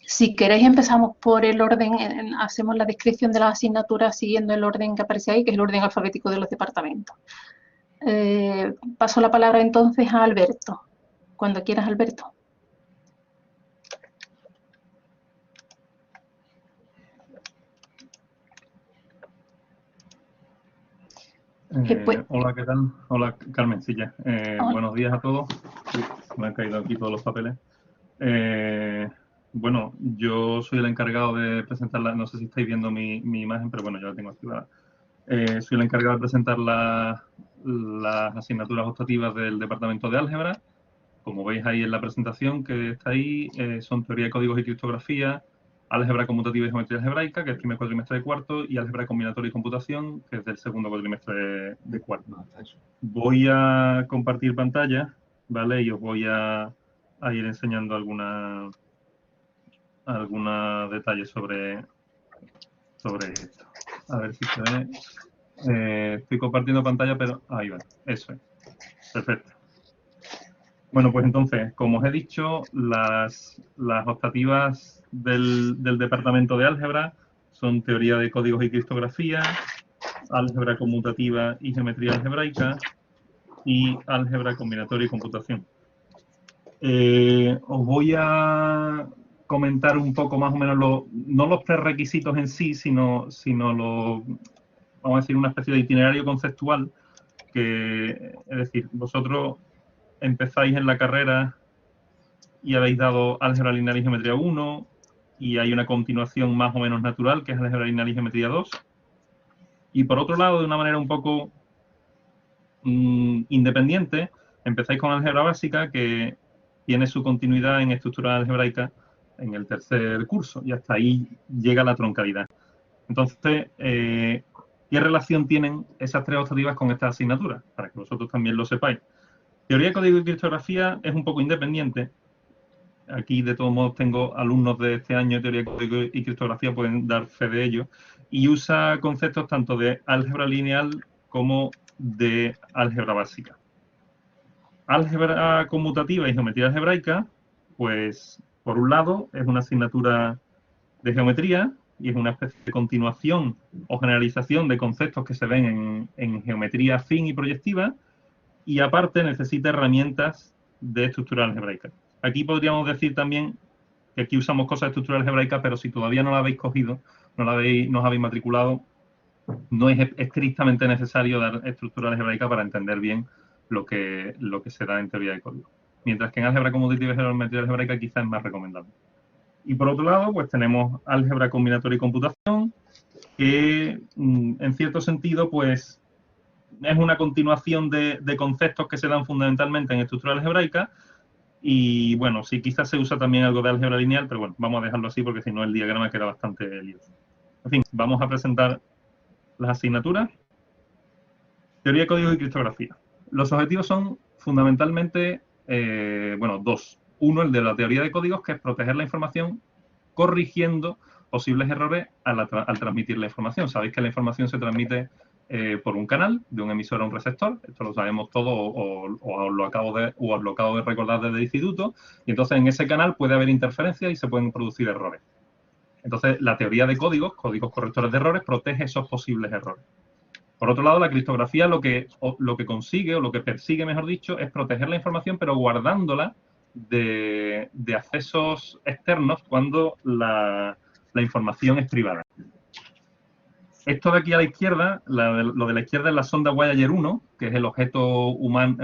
Si queréis empezamos por el orden, hacemos la descripción de las asignaturas siguiendo el orden que aparece ahí, que es el orden alfabético de los departamentos. Paso la palabra entonces a Alberto. Cuando quieras, Alberto. Hola, ¿qué tal? Hola, Carmencilla. Buenos días a todos. Me han caído aquí todos los papeles. Bueno, yo soy el encargado de presentar no sé si estáis viendo mi imagen, pero bueno, yo la tengo activada. Soy el encargado de presentar las asignaturas optativas del departamento de álgebra. Como veis ahí en la presentación que está ahí, son teoría de códigos y criptografía, álgebra conmutativa y geometría algebraica, que es el primer cuatrimestre de cuarto, y álgebra combinatoria y computación, que es del segundo cuatrimestre de cuarto. Voy a compartir pantalla, ¿vale? Y os voy a ir enseñando algunos detalles sobre esto. A ver si se ve. Estoy compartiendo pantalla, pero ahí va. Eso es. Perfecto. Bueno, pues entonces, como os he dicho, las optativas del departamento de álgebra son teoría de códigos y criptografía, álgebra conmutativa y geometría algebraica y álgebra combinatoria y computación. Os voy a comentar un poco más o menos, no los prerequisitos en sí, sino vamos a decir, una especie de itinerario conceptual que, es decir, vosotros empezáis en la carrera y habéis dado álgebra lineal y geometría 1 y hay una continuación más o menos natural que es álgebra lineal y geometría 2. Y por otro lado, de una manera un poco independiente, empezáis con álgebra básica que tiene su continuidad en estructura algebraica en el tercer curso y hasta ahí llega la troncalidad. Entonces, ¿qué relación tienen esas tres optativas con esta asignatura? Para que vosotros también lo sepáis. Teoría de código y criptografía es un poco independiente. Aquí, de todos modos, tengo alumnos de este año de teoría de código y criptografía, pueden dar fe de ello, y usa conceptos tanto de álgebra lineal como de álgebra básica. Álgebra conmutativa y geometría algebraica, pues, por un lado, es una asignatura de geometría y es una especie de continuación o generalización de conceptos que se ven en geometría afín y proyectiva, y aparte necesita herramientas de estructura algebraica. Aquí podríamos decir también que aquí usamos cosas de estructura algebraica, pero si todavía no la habéis cogido, no os habéis matriculado, no es estrictamente necesario dar estructura algebraica para entender bien lo que se da en teoría de código. Mientras que en álgebra conmutativa y geometría algebraica quizás es más recomendable. Y por otro lado, pues tenemos álgebra combinatoria y computación, que en cierto sentido, pues es una continuación de conceptos que se dan fundamentalmente en estructura algebraica y, bueno, sí, quizás se usa también algo de álgebra lineal, pero bueno, vamos a dejarlo así porque si no el diagrama queda bastante lioso. En fin, vamos a presentar las asignaturas. Teoría de código y criptografía. Los objetivos son fundamentalmente, bueno, dos. Uno, el de la teoría de códigos, que es proteger la información corrigiendo posibles errores al transmitir la información. Sabéis que la información se transmite por un canal, de un emisor a un receptor. Esto lo sabemos todo o os lo acabo de recordar desde el instituto. Y entonces en ese canal puede haber interferencias y se pueden producir errores. Entonces la teoría de códigos correctores de errores, protege esos posibles errores. Por otro lado, la criptografía lo que consigue, o lo que persigue, mejor dicho, es proteger la información, pero guardándola de accesos externos cuando la información es privada. Esto de aquí a la izquierda, lo de la izquierda es la sonda Voyager 1, que es el objeto humano,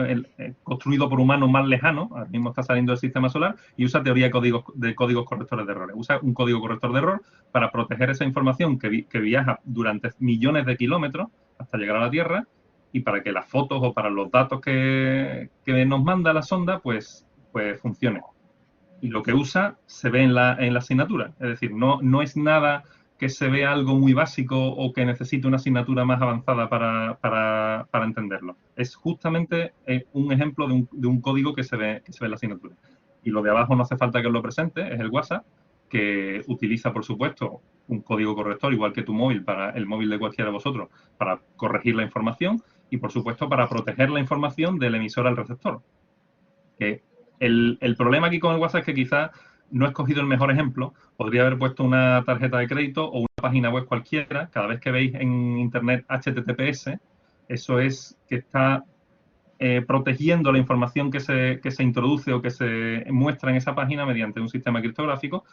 construido por humanos más lejano, ahora mismo está saliendo del sistema solar, y usa teoría de códigos correctores de errores. Usa un código corrector de error para proteger esa información que viaja durante millones de kilómetros hasta llegar a la Tierra, y para que las fotos o para los datos que nos manda la sonda, pues funcione. Y lo que usa se ve en la asignatura. Es decir, no es nada que se vea algo muy básico o que necesite una asignatura más avanzada para entenderlo. Es justamente un ejemplo de un código que se ve en la asignatura. Y lo de abajo no hace falta que os lo presente, es el WhatsApp, que utiliza, por supuesto, un código corrector, igual que tu móvil, para el móvil de cualquiera de vosotros, para corregir la información, y, por supuesto, para proteger la información del emisor al receptor. Que el problema aquí con el WhatsApp es que quizás no he escogido el mejor ejemplo. Podría haber puesto una tarjeta de crédito o una página web cualquiera. Cada vez que veis en Internet HTTPS, eso es que está protegiendo la información que se introduce o que se muestra en esa página mediante un sistema criptográfico,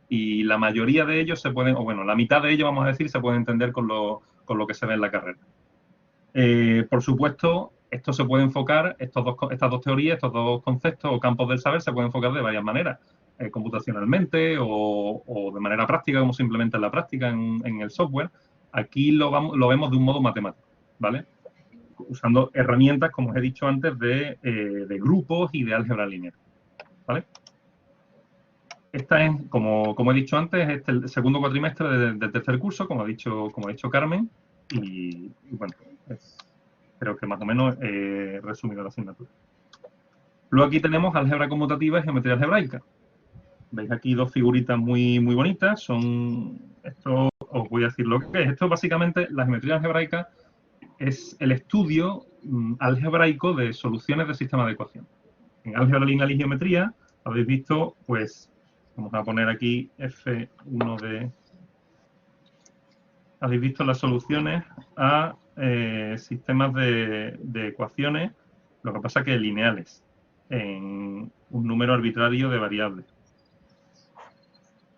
y la mayoría de ellos se pueden, o bueno, la mitad de ellos, vamos a decir, se puede entender con lo que se ve en la carrera. Por supuesto, esto se puede enfocar, estas dos teorías, estos dos conceptos o campos del saber se pueden enfocar de varias maneras, computacionalmente o de manera práctica, como simplemente en la práctica en el software. Aquí lo vemos de un modo matemático, ¿vale? Usando herramientas, como os he dicho antes, de grupos y de álgebra lineal, ¿vale? Esta es, como he dicho antes, es el segundo cuatrimestre del tercer curso, como ha dicho Carmen, y bueno, creo que más o menos he resumido la asignatura. Luego aquí tenemos álgebra conmutativa y geometría algebraica. Veis aquí dos figuritas muy bonitas. Esto os voy a decir lo que es. Esto básicamente, la geometría algebraica es el estudio algebraico de soluciones de sistemas de ecuaciones. En álgebra lineal y geometría habéis visto, pues, vamos a poner aquí F1 de... Habéis visto las soluciones a sistemas de ecuaciones, lo que pasa que lineales, en un número arbitrario de variables.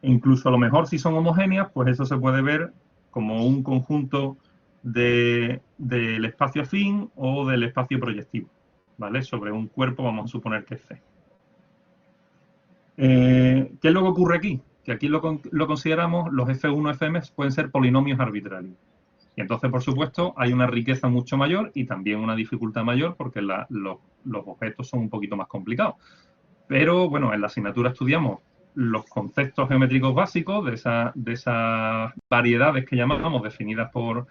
E incluso a lo mejor si son homogéneas, pues eso se puede ver como un conjunto del espacio afín o del espacio proyectivo, ¿vale? Sobre un cuerpo, vamos a suponer que es C. ¿Qué es lo que ocurre aquí? Que aquí lo consideramos, los F1, Fm pueden ser polinomios arbitrarios. Y entonces, por supuesto, hay una riqueza mucho mayor y también una dificultad mayor porque los objetos son un poquito más complicados. Pero, bueno, en la asignatura estudiamos los conceptos geométricos básicos de esas variedades que llamamos, definidas por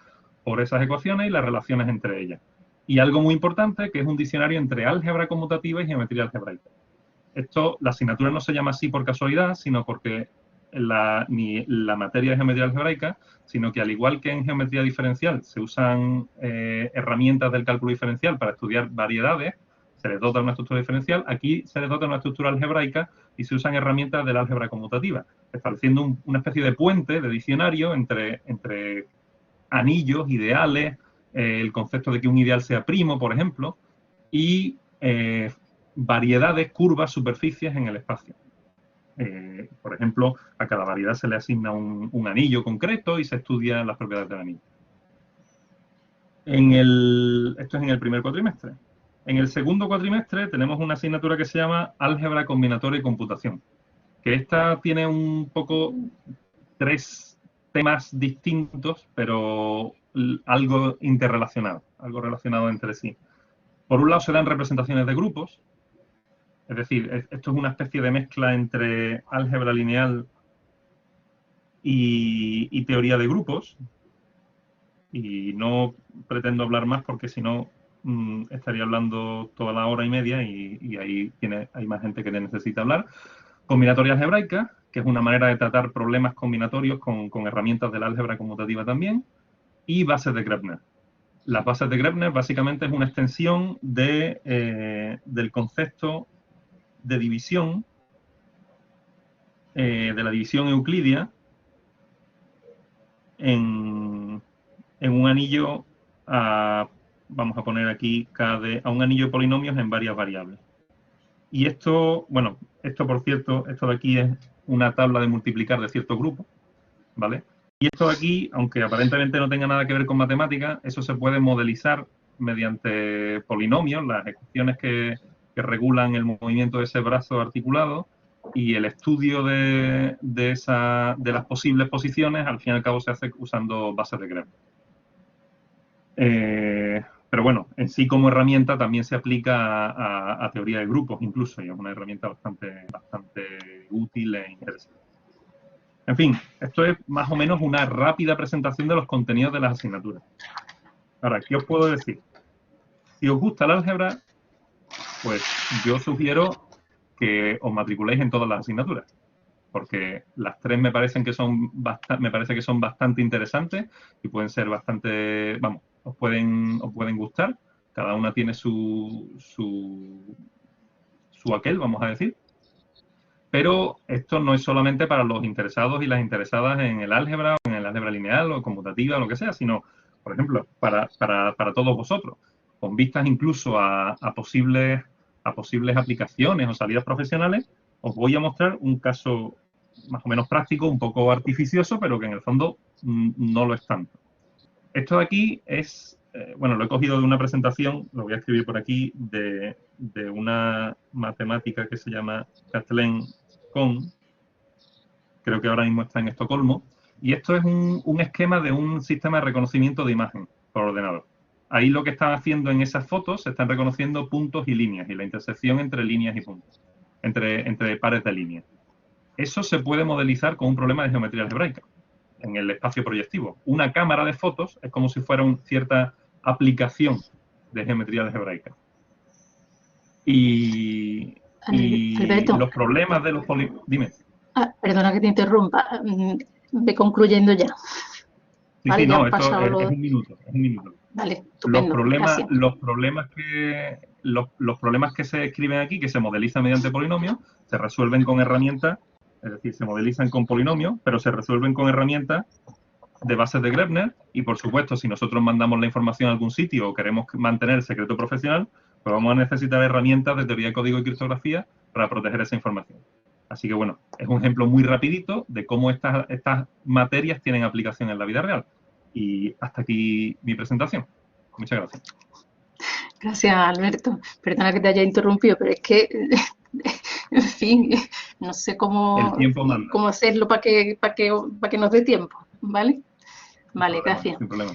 esas ecuaciones, y las relaciones entre ellas. Y algo muy importante, que es un diccionario entre álgebra conmutativa y geometría algebraica. La asignatura no se llama así por casualidad, sino porque ni la materia de geometría algebraica, sino que al igual que en geometría diferencial se usan herramientas del cálculo diferencial para estudiar variedades, se les dota una estructura diferencial, aquí se les dota una estructura algebraica y se usan herramientas del álgebra conmutativa, estableciendo una especie de puente, de diccionario entre anillos, ideales, el concepto de que un ideal sea primo, por ejemplo, y variedades, curvas, superficies en el espacio. Por ejemplo, a cada variedad se le asigna un anillo concreto y se estudian las propiedades del anillo. Esto es en el primer cuatrimestre. En el segundo cuatrimestre tenemos una asignatura que se llama álgebra combinatoria y computación, que esta tiene un poco 3 temas distintos, pero algo interrelacionado, algo relacionado entre sí. Por un lado se dan representaciones de grupos, es decir, esto es una especie de mezcla entre álgebra lineal y teoría de grupos, y no pretendo hablar más porque si no estaría hablando toda la hora y media y ahí hay más gente que necesita hablar. Combinatoria algebraica, que es una manera de tratar problemas combinatorios con herramientas del álgebra conmutativa también, y bases de Grebner. Las bases de Grebner básicamente es una extensión del concepto de división, de la división euclidia en un anillo, vamos a poner aquí a un anillo de polinomios en varias variables. Y esto, bueno, esto por cierto, esto de aquí es una tabla de multiplicar de cierto grupo, ¿vale? Y esto de aquí, aunque aparentemente no tenga nada que ver con matemáticas, eso se puede modelizar mediante polinomios, las ecuaciones que regulan el movimiento de ese brazo articulado, y el estudio de las posibles posiciones, al fin y al cabo, se hace usando bases de Grebner. Pero bueno, en sí como herramienta también se aplica a teoría de grupos incluso, y es una herramienta bastante útil e interesante. En fin, esto es más o menos una rápida presentación de los contenidos de las asignaturas. Ahora, ¿qué os puedo decir? Si os gusta el álgebra, pues yo sugiero que os matriculéis en todas las asignaturas, porque las 3 me parece que son bastante interesantes y pueden ser bastante, vamos, os pueden gustar. Cada una tiene su aquel, vamos a decir. Pero esto no es solamente para los interesados y las interesadas en el álgebra, o en el álgebra lineal o conmutativa o lo que sea, sino, por ejemplo, para todos vosotros, con vistas incluso a posibles aplicaciones o salidas profesionales. Os voy a mostrar un caso más o menos práctico, un poco artificioso, pero que en el fondo no lo es tanto. Esto de aquí es, bueno, lo he cogido de una presentación, lo voy a escribir por aquí, de una matemática que se llama Kathleen Kohn, creo que ahora mismo está en Estocolmo, y esto es un esquema de un sistema de reconocimiento de imagen por ordenador. Ahí lo que están haciendo en esas fotos, se están reconociendo puntos y líneas, y la intersección entre líneas y puntos, entre pares de líneas. Eso se puede modelizar con un problema de geometría algebraica en el espacio proyectivo. Una cámara de fotos es como si fuera una cierta aplicación de geometría algebraica. Y Alberto, los problemas de los polígonos... Dime. Perdona que te interrumpa. Ve concluyendo ya. Sí, vale, sí, ya no, esto es un minuto. Vale, estupendo. Los problemas que se escriben aquí, que se modelizan mediante polinomios, se resuelven con herramientas, es decir, se modelizan con polinomios, pero se resuelven con herramientas de bases de Grebner. Y, por supuesto, si nosotros mandamos la información a algún sitio o queremos mantener el secreto profesional, pues vamos a necesitar herramientas de teoría de código y criptografía para proteger esa información. Así que, bueno, es un ejemplo muy rapidito de cómo estas materias tienen aplicación en la vida real. Y hasta aquí mi presentación. Muchas gracias. Gracias, Alberto. Perdona que te haya interrumpido, pero es que, en fin, no sé cómo hacerlo para que nos dé tiempo, ¿vale? Vale, gracias. Sin problema.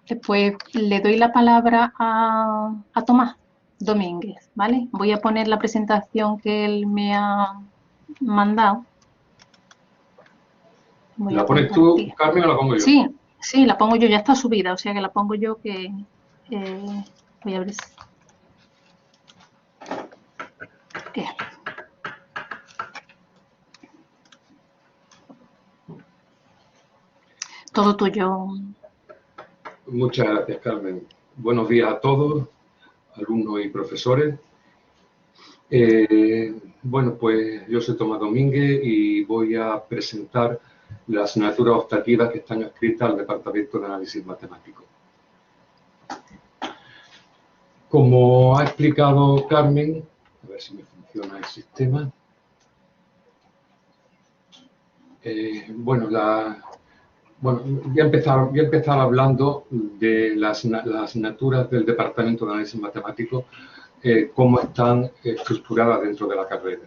Después le doy la palabra a Tomás Domínguez, ¿vale? Voy a poner la presentación que él me ha mandado. ¿La pones tú, Carmen, o la pongo yo? Sí, la pongo yo, ya está subida, o sea que la pongo yo que... voy a ver si... Todo tuyo. Muchas gracias, Carmen. Buenos días a todos, alumnos y profesores. Bueno, pues yo soy Tomás Domínguez y voy a presentar las asignaturas optativas que están adscritas al Departamento de Análisis Matemático. Como ha explicado Carmen, a ver si me funciona el sistema. Bueno, voy a empezar hablando de las asignaturas del Departamento de Análisis Matemático, cómo están estructuradas dentro de la carrera.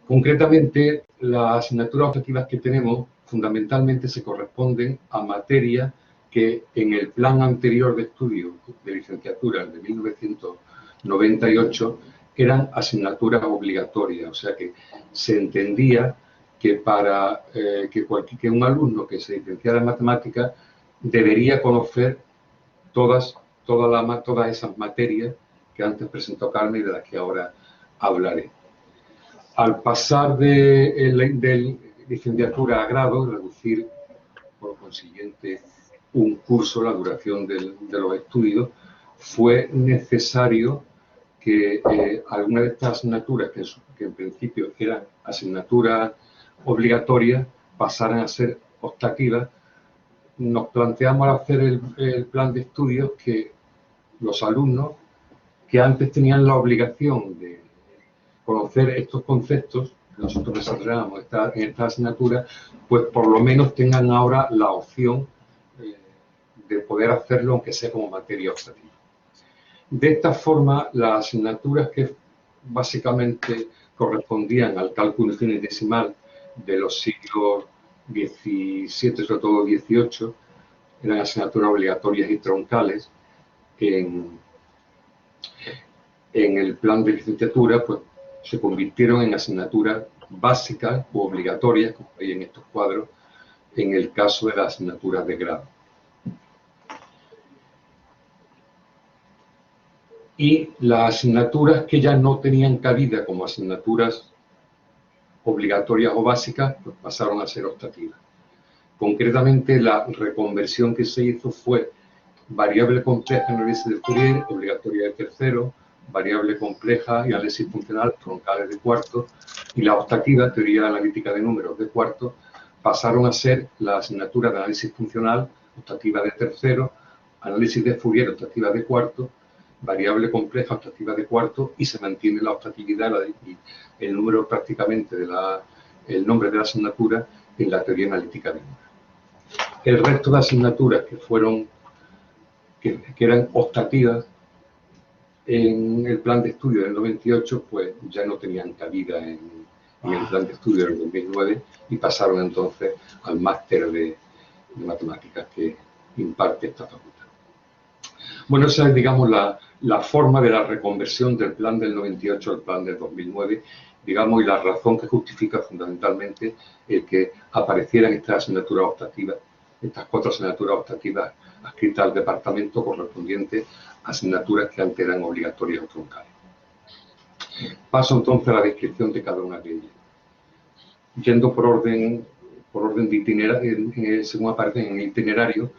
Concretamente, las asignaturas optativas que tenemos fundamentalmente se corresponden a materias que en el plan anterior de estudio de licenciatura de 1998 eran asignaturas obligatorias, o sea que se entendía que para que un alumno que se licenciara en matemáticas debería conocer todas esas materias que antes presentó Carmen y de las que ahora hablaré. Al pasar de licenciatura a grado, reducir por consiguiente un curso, la duración de los estudios, fue necesario que algunas de estas asignaturas, que en principio eran asignaturas obligatorias, pasaran a ser optativas. Nos planteamos al hacer el plan de estudios que los alumnos que antes tenían la obligación de conocer estos conceptos que nosotros desarrollamos en esta asignatura, pues por lo menos tengan ahora la opción de poder hacerlo, aunque sea como materia optativa. De esta forma, las asignaturas que básicamente correspondían al cálculo infinitesimal de los siglos XVII, sobre todo XVIII, eran asignaturas obligatorias y troncales. En el plan de licenciatura, pues se convirtieron en asignaturas básicas u obligatorias, como veis en estos cuadros, en el caso de las asignaturas de grado. Y las asignaturas que ya no tenían cabida como asignaturas obligatorias o básicas, pues pasaron a ser optativas. Concretamente, la reconversión que se hizo fue variable compleja en análisis de Fourier, obligatoria de tercero, variable compleja y análisis funcional, troncales de cuarto, y la optativa, teoría analítica de números de cuarto, pasaron a ser la asignatura de análisis funcional, optativa de tercero, análisis de Fourier, optativa de cuarto, variable compleja, optativa de cuarto, y se mantiene la optatividad y el número prácticamente el nombre de la asignatura en la teoría analítica de números. El resto de asignaturas que eran optativas en el plan de estudio del 98, pues ya no tenían cabida en el plan de estudio del 2009 y pasaron entonces al máster de matemáticas que imparte esta facultad. Bueno, esa es, digamos, la forma de la reconversión del plan del 98 al plan del 2009, digamos, y la razón que justifica fundamentalmente el que aparecieran estas asignaturas optativas, estas 4 asignaturas optativas adscritas al departamento correspondientes a asignaturas que antes eran obligatorias o troncales. Paso entonces a la descripción de cada una de ellas. Yendo por orden de itinerario, según aparece en el itinerario,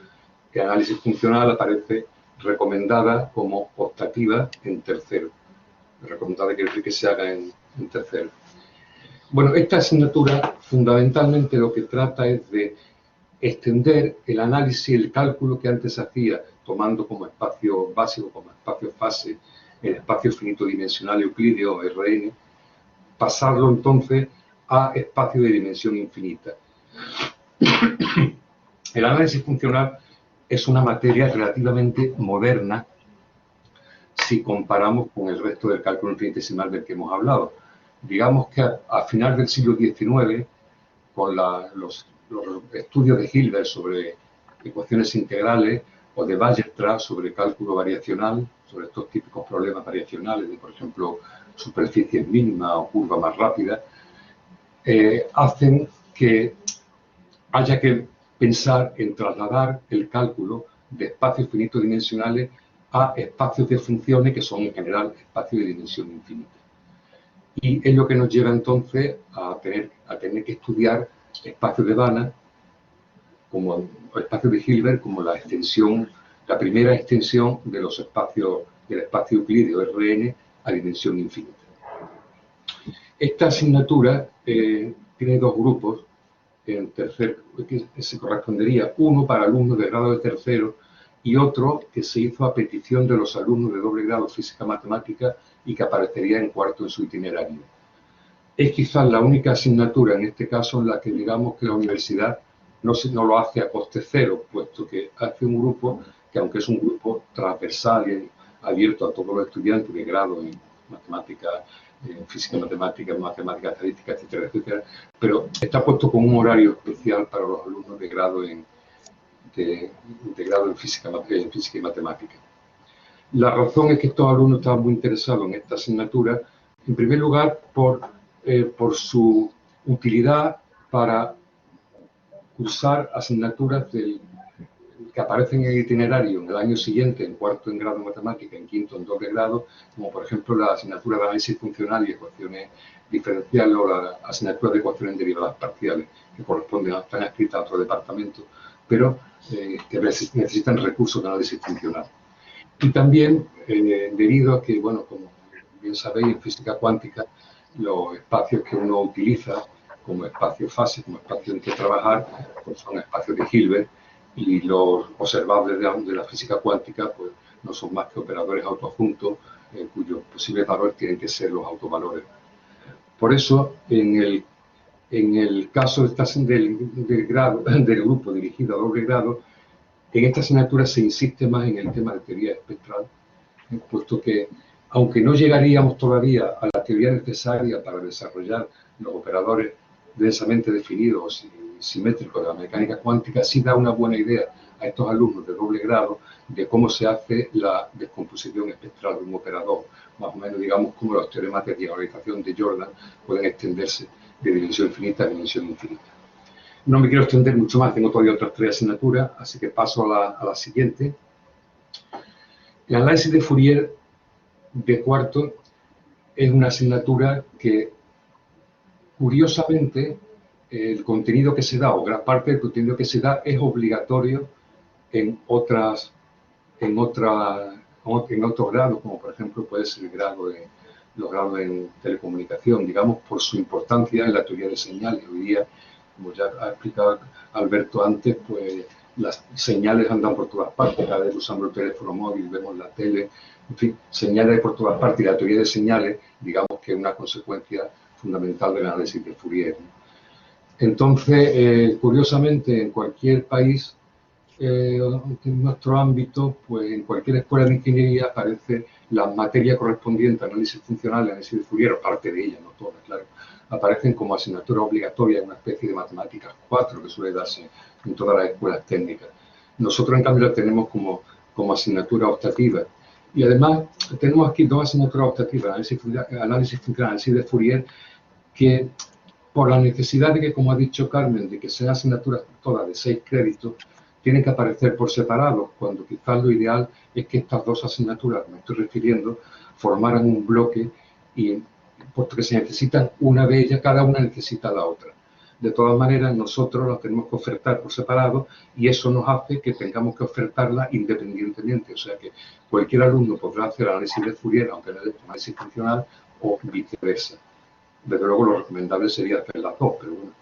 el análisis funcional aparece recomendada como optativa en tercero. Recomendada quiere decir que se haga en tercero. Bueno, esta asignatura fundamentalmente lo que trata es de extender el análisis y el cálculo que antes se hacía tomando como espacio básico, como espacio fase, el espacio finito dimensional euclídeo, Rn, pasarlo entonces a espacio de dimensión infinita. El análisis funcional es una materia relativamente moderna si comparamos con el resto del cálculo infinitesimal del que hemos hablado. Digamos que a final del siglo XIX, con los estudios de Hilbert sobre ecuaciones integrales o de Weierstrass sobre cálculo variacional, sobre estos típicos problemas variacionales de, por ejemplo, superficies mínimas o curvas más rápidas, hacen que haya que pensar en trasladar el cálculo de espacios finitos dimensionales a espacios de funciones que son en general espacios de dimensión infinita. Y es lo que nos lleva entonces a tener que estudiar espacios de Banach, como espacios de Hilbert, como la primera extensión de los espacios del espacio euclídeo Rn a dimensión infinita. Esta asignatura tiene 2 grupos en tercer, que se correspondería uno para alumnos de grado de tercero y otro que se hizo a petición de los alumnos de doble grado física-matemática y que aparecería en cuarto en su itinerario. Es quizás la única asignatura en este caso en la que digamos que la universidad no lo hace a coste cero, puesto que hace un grupo que, aunque es un grupo transversal y abierto a todos los estudiantes de grado en matemática, física, matemática, estadística, etcétera, etcétera, pero está puesto con un horario especial para los alumnos de grado en física y matemática. La razón es que estos alumnos estaban muy interesados en esta asignatura, en primer lugar, por su utilidad para cursar asignaturas que aparecen en el itinerario en el año siguiente, en cuarto en grado de matemática, en quinto en doble grado, como por ejemplo la asignatura de análisis funcional y ecuaciones diferenciales o la asignatura de ecuaciones derivadas parciales, que están adscritas a otro departamento, pero que necesitan recursos de análisis funcional. Y también debido a que, bueno, como bien sabéis, en física cuántica, los espacios que uno utiliza como espacio fase, como espacio en que trabajar, pues son espacios de Hilbert, y los observables de la física cuántica pues no son más que operadores autoadjuntos cuyos posibles valores tienen que ser los autovalores. Por eso, en el caso del grupo dirigido a doble grado, en esta asignatura se insiste más en el tema de teoría espectral, puesto que, aunque no llegaríamos todavía a la teoría necesaria para desarrollar los operadores densamente definidos y simétricos de la mecánica cuántica, sí da una buena idea a estos alumnos de doble grado de cómo se hace la descomposición espectral de un operador, más o menos, digamos, cómo los teoremas de diagonalización de Jordan pueden extenderse de dimensión infinita a dimensión infinita. No me quiero extender mucho más, tengo todavía otras 3 asignaturas, así que paso a la siguiente. El análisis de Fourier de cuarto es una asignatura que, curiosamente, el contenido que se da, o gran parte del contenido que se da, es obligatorio en otras en otros grados, como por ejemplo puede ser los grados en telecomunicación, digamos, por su importancia en la teoría de señales. Hoy día, como ya ha explicado Alberto antes, pues las señales andan por todas partes, cada vez usamos el teléfono móvil, vemos la tele, en fin, señales por todas partes, y la teoría de señales, digamos que es una consecuencia fundamental del análisis de Fourier, ¿no? Entonces, curiosamente, en cualquier país, en nuestro ámbito, pues en cualquier escuela de ingeniería aparece la materia correspondiente a análisis funcional y análisis de Fourier, parte de ella, no todas, claro, aparecen como asignatura obligatoria en una especie de matemáticas 4 que suele darse en todas las escuelas técnicas. Nosotros, en cambio, la tenemos como asignatura optativa. Y además, tenemos aquí dos asignaturas optativas, análisis funcional, análisis de Fourier, que por la necesidad de que, como ha dicho Carmen, de que sean asignaturas todas de 6 créditos, tienen que aparecer por separado, cuando quizás lo ideal es que estas dos asignaturas, me estoy refiriendo, formaran un bloque, y porque se necesitan una de ellas, cada una necesita la otra. De todas maneras, nosotros las tenemos que ofertar por separado y eso nos hace que tengamos que ofertarla independientemente. O sea que cualquier alumno podrá hacer análisis de Fourier, aunque no es análisis funcional, o viceversa. Desde luego lo recomendable sería hacer las dos, pero bueno,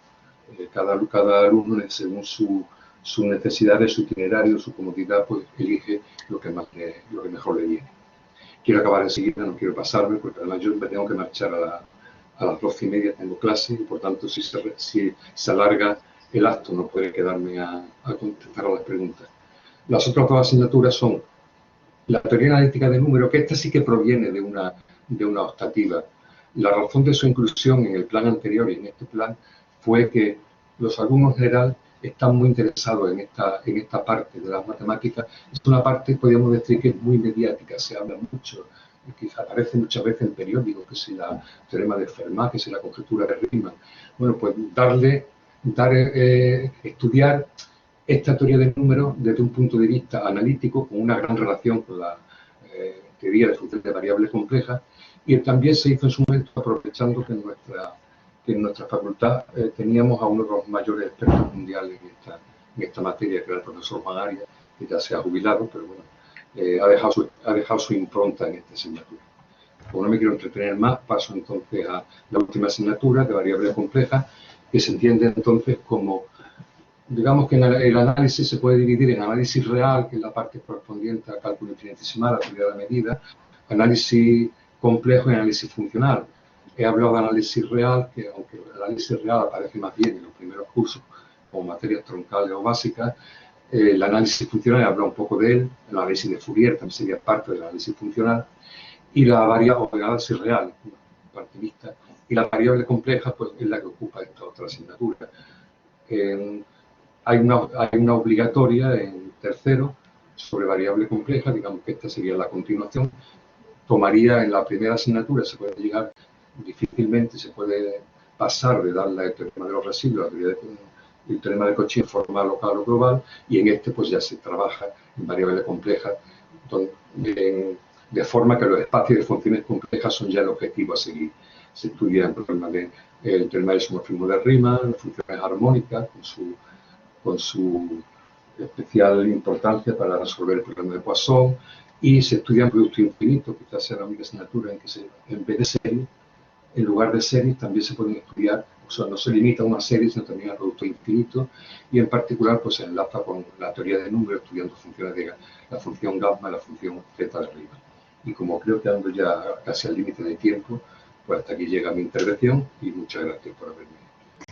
cada alumno, según sus necesidades, su itinerario, su comodidad, pues elige lo que mejor le viene. Quiero acabar enseguida, no quiero pasarme, porque además yo me tengo que marchar a las 12:30, tengo clase, y por tanto si se alarga el acto no podré quedarme a contestar a las preguntas. Las otras dos asignaturas son la teoría analítica de número, que esta sí que proviene de una optativa. La razón de su inclusión en el plan anterior y en este plan fue que los alumnos en general están muy interesados en esta parte de las matemáticas. Es una parte, podríamos decir, que es muy mediática, se habla mucho, que aparece muchas veces en periódicos, que si la teorema de Fermat, que si la conjetura de Riemann. Bueno, pues estudiar esta teoría del número desde un punto de vista analítico, con una gran relación con la teoría de funciones de variables complejas, y también se hizo en su momento aprovechando que en nuestra facultad teníamos a uno de los mayores expertos mundiales en esta materia, que era el profesor Juan Arias, que ya se ha jubilado, pero bueno, ha dejado su impronta en esta asignatura. Como no me quiero entretener más, paso entonces a la última asignatura de variables complejas, que se entiende entonces como, digamos que el análisis se puede dividir en análisis real, que es la parte correspondiente a cálculo infinitesimal, a teoría de la medida, análisis complejo y análisis funcional. He hablado de análisis real, que aunque el análisis real aparece más bien en los primeros cursos como materias troncales o básicas, el análisis funcional he hablado un poco de él, el análisis de Fourier también sería parte del análisis funcional, y la variable o el análisis real, parte mixta, y la variable compleja pues, es la que ocupa esta otra asignatura. Hay una obligatoria en tercero sobre variable compleja, digamos que esta sería la continuación. Tomaría en la primera asignatura, se puede llegar difícilmente, se puede pasar de darle el teorema de los residuos, el teorema de Cauchy en forma local o global, y en este pues ya se trabaja en variable compleja, de forma que los espacios de funciones complejas son ya el objetivo a seguir. Se estudia el teorema de isomorfismo de Riemann, las funciones armónicas, con su especial importancia para resolver el problema de Poisson, y se estudia en producto infinito, quizás sea la única asignatura en que en vez de series, en lugar de series también se pueden estudiar, o sea, no se limita a una serie, sino también a producto infinito, y en particular pues se enlaza con la teoría de números, estudiando funciones de la función gamma y la función zeta de Riemann. Y como creo que ando ya casi al límite de tiempo, pues hasta aquí llega mi intervención y muchas gracias por haberme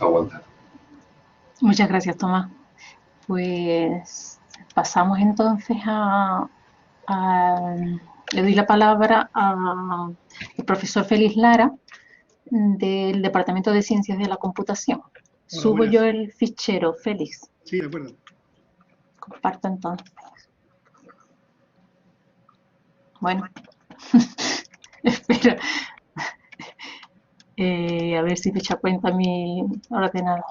aguantado. Muchas gracias, Tomás. Pues pasamos entonces le doy la palabra al profesor Félix Lara del Departamento de Ciencias de la Computación. Hola, subo buenas. Yo el fichero, Félix. Sí, de acuerdo. Comparto entonces. Bueno, espera. A ver si me echa cuenta mi ordenador.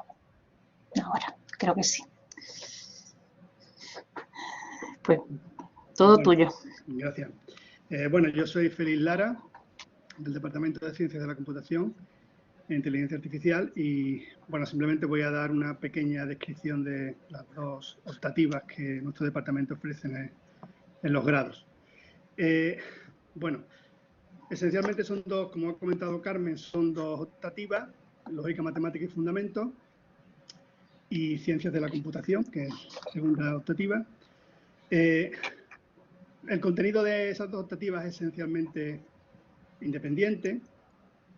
Ahora, creo que sí. Pues, todo bueno, tuyo. Gracias. Bueno, yo soy Félix Lara, del Departamento de Ciencias de la Computación e Inteligencia Artificial, y bueno, simplemente voy a dar una pequeña descripción de las dos optativas que nuestro departamento ofrece los grados. Bueno, esencialmente son dos, como ha comentado Carmen, son dos optativas, lógica, matemática y fundamentos, y ciencias de la computación, que es segunda optativa. El contenido de esas dos optativas es esencialmente independiente,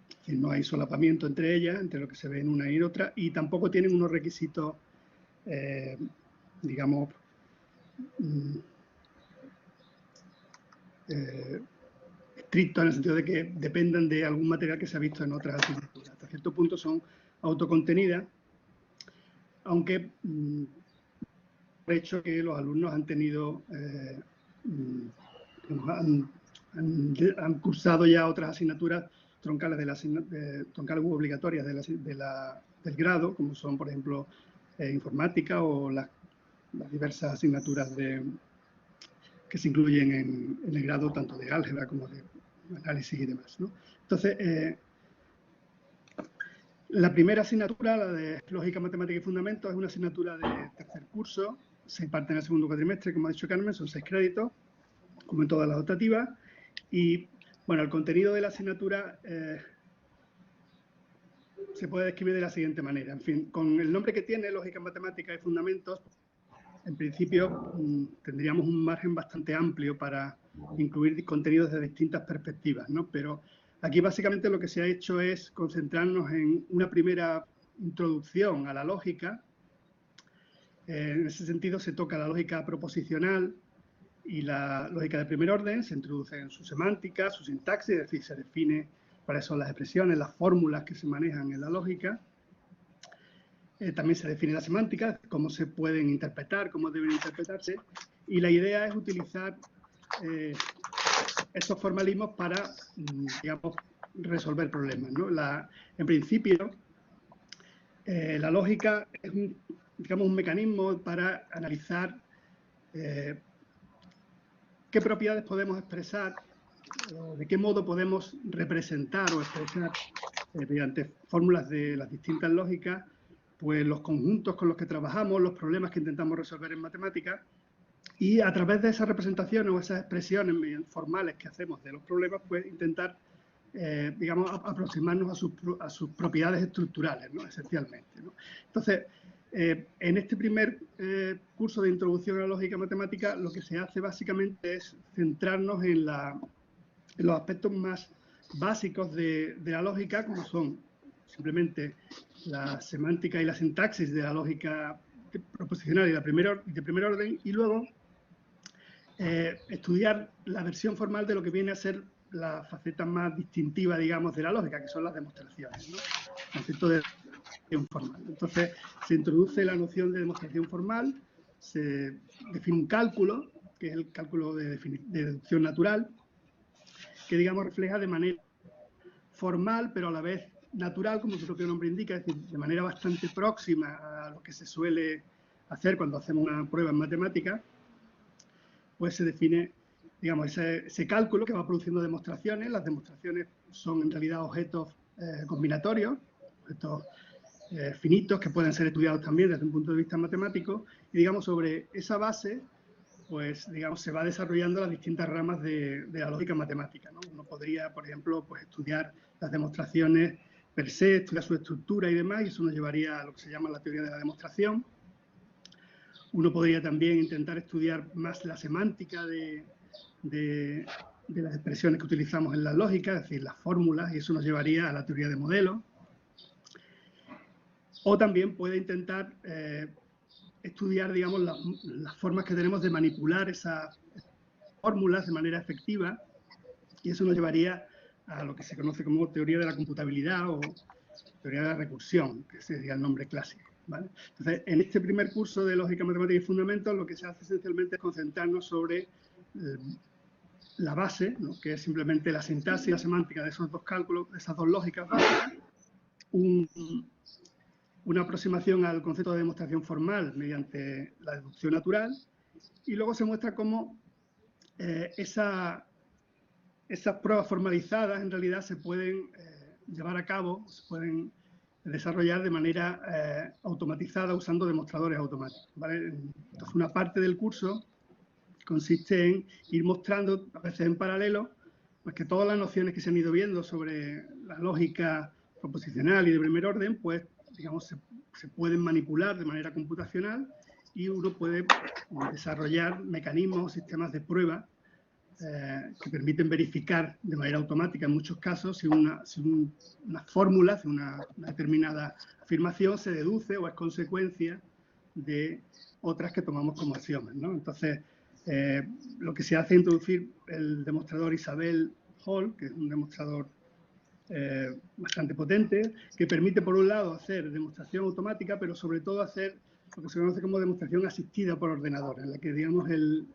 es decir, no hay solapamiento entre ellas, entre lo que se ve en una y en otra, y tampoco tienen unos requisitos, digamos, estrictos en el sentido de que dependan de algún material que se ha visto en otras asignaturas. Hasta cierto punto son autocontenidas, aunque por hecho que los alumnos han tenido, han cursado ya otras asignaturas troncales, troncales u obligatorias del grado, como son, por ejemplo, informática o las diversas asignaturas que se incluyen en el grado tanto de álgebra como de análisis y demás, ¿no? Entonces, la primera asignatura, la de Lógica, Matemática y Fundamentos, es una asignatura de tercer curso, se imparte en el segundo cuatrimestre, como ha dicho Carmen, son 6 créditos, como en todas las optativas, y bueno, el contenido de la asignatura se puede describir de la siguiente manera. En fin, con el nombre que tiene, Lógica, Matemática y Fundamentos, en principio tendríamos un margen bastante amplio para incluir contenidos de distintas perspectivas, ¿no? Pero aquí básicamente lo que se ha hecho es concentrarnos en una primera introducción a la lógica. En ese sentido se toca la lógica proposicional y la lógica de primer orden, se introduce en su semántica, su sintaxis, es decir, se define cuáles son las expresiones, las fórmulas que se manejan en la lógica. También se define la semántica, cómo se pueden interpretar, cómo deben interpretarse, y la idea es utilizar estos formalismos para, digamos, resolver problemas, ¿no? En principio, la lógica es un mecanismo para analizar qué propiedades podemos expresar, o de qué modo podemos representar o expresar mediante fórmulas de las distintas lógicas, pues los conjuntos con los que trabajamos, los problemas que intentamos resolver en matemáticas, y a través de esas representaciones o esas expresiones formales que hacemos de los problemas, pues intentar, digamos, aproximarnos a sus propiedades estructurales, ¿no? Esencialmente, ¿no? Entonces, en este primer curso de introducción a la lógica matemática, lo que se hace básicamente es centrarnos en los aspectos más básicos de la lógica, como son simplemente la semántica y la sintaxis de la lógica proposicional y de primer orden, y luego estudiar la versión formal de lo que viene a ser la faceta más distintiva, digamos, de la lógica, que son las demostraciones, ¿no? El concepto de demostración formal. Entonces, se introduce la noción de demostración formal, se define un cálculo, que es el cálculo de deducción natural, que, digamos, refleja de manera formal, pero a la vez natural, como su propio nombre indica, es decir, de manera bastante próxima a lo que se suele hacer cuando hacemos una prueba en matemáticas, pues se define, digamos, ese cálculo que va produciendo demostraciones. Las demostraciones son en realidad objetos combinatorios, objetos finitos que pueden ser estudiados también desde un punto de vista matemático, y, digamos, sobre esa base, pues, digamos, se va desarrollando las distintas ramas de la lógica matemática, ¿no? Uno podría, por ejemplo, pues, estudiar las demostraciones per se, estudiar su estructura y demás, y eso nos llevaría a lo que se llama la teoría de la demostración. Uno podría también intentar estudiar más la semántica de las expresiones que utilizamos en la lógica, es decir, las fórmulas, y eso nos llevaría a la teoría de modelos. O también puede intentar estudiar, digamos, las formas que tenemos de manipular esas fórmulas de manera efectiva, y eso nos llevaría a lo que se conoce como teoría de la computabilidad o teoría de la recursión, que sería el nombre clásico, ¿vale? Entonces, en este primer curso de Lógica, Matemática y Fundamentos, lo que se hace esencialmente es concentrarnos sobre la base, ¿no? Que es simplemente la sintaxis y la semántica de esos dos cálculos, de esas dos lógicas básicas, una aproximación al concepto de demostración formal mediante la deducción natural, y luego se muestra cómo esas pruebas formalizadas en realidad se pueden llevar a cabo, se pueden desarrollar de manera automatizada usando demostradores automáticos, ¿vale? Entonces, una parte del curso consiste en ir mostrando, a veces en paralelo, pues que todas las nociones que se han ido viendo sobre la lógica proposicional y de primer orden, pues, digamos, se pueden manipular de manera computacional y uno puede desarrollar mecanismos o sistemas de prueba que permiten verificar de manera automática en muchos casos si una fórmula, si una determinada afirmación se deduce o es consecuencia de otras que tomamos como axiomas, ¿no? Entonces, lo que se hace es introducir el demostrador Isabelle Hall, que es un demostrador bastante potente, que permite, por un lado, hacer demostración automática, pero sobre todo hacer lo que se conoce como demostración asistida por ordenador, en la que, digamos, el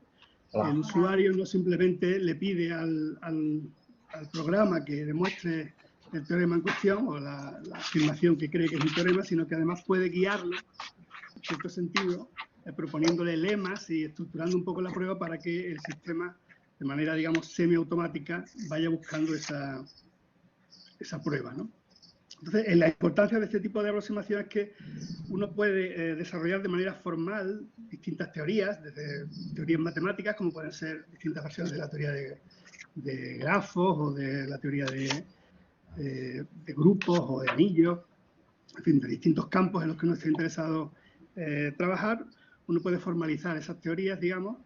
usuario no simplemente le pide al programa que demuestre el teorema en cuestión o la afirmación que cree que es un teorema, sino que además puede guiarlo, en cierto sentido, proponiéndole lemas y estructurando un poco la prueba para que el sistema, de manera, digamos, semiautomática, vaya buscando esa prueba, ¿no? Entonces, la importancia de este tipo de aproximación es que uno puede desarrollar de manera formal distintas teorías, desde teorías matemáticas, como pueden ser distintas versiones de la teoría de grafos o de la teoría de grupos o de anillos, en fin, de distintos campos en los que uno esté interesado trabajar. Uno puede formalizar esas teorías, digamos,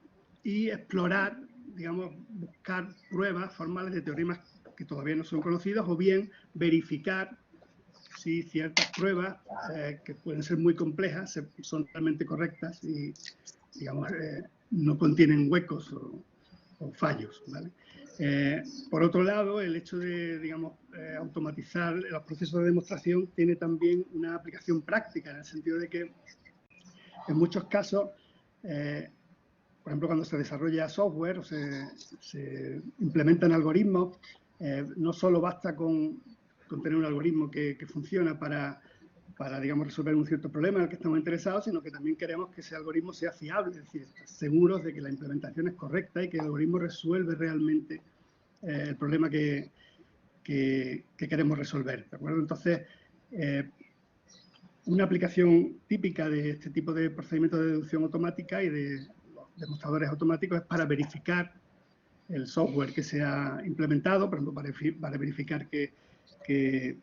y explorar, digamos, buscar pruebas formales de teoremas que todavía no son conocidos, o bien verificar si ciertas pruebas, que pueden ser muy complejas, son realmente correctas y, digamos, no contienen huecos o fallos, ¿vale? Por otro lado, el hecho de, digamos, automatizar los procesos de demostración tiene también una aplicación práctica, en el sentido de que en muchos casos, por ejemplo, cuando se desarrolla software o se implementan algoritmos, no solo basta con tener un algoritmo que funciona para, digamos, resolver un cierto problema en el que estamos interesados, sino que también queremos que ese algoritmo sea fiable, es decir, seguros de que la implementación es correcta y que el algoritmo resuelve realmente el problema que queremos resolver, ¿de acuerdo? Entonces, una aplicación típica de este tipo de procedimientos de deducción automática y de los demostradores automáticos es para verificar el software que se ha implementado, por ejemplo, para verificar que,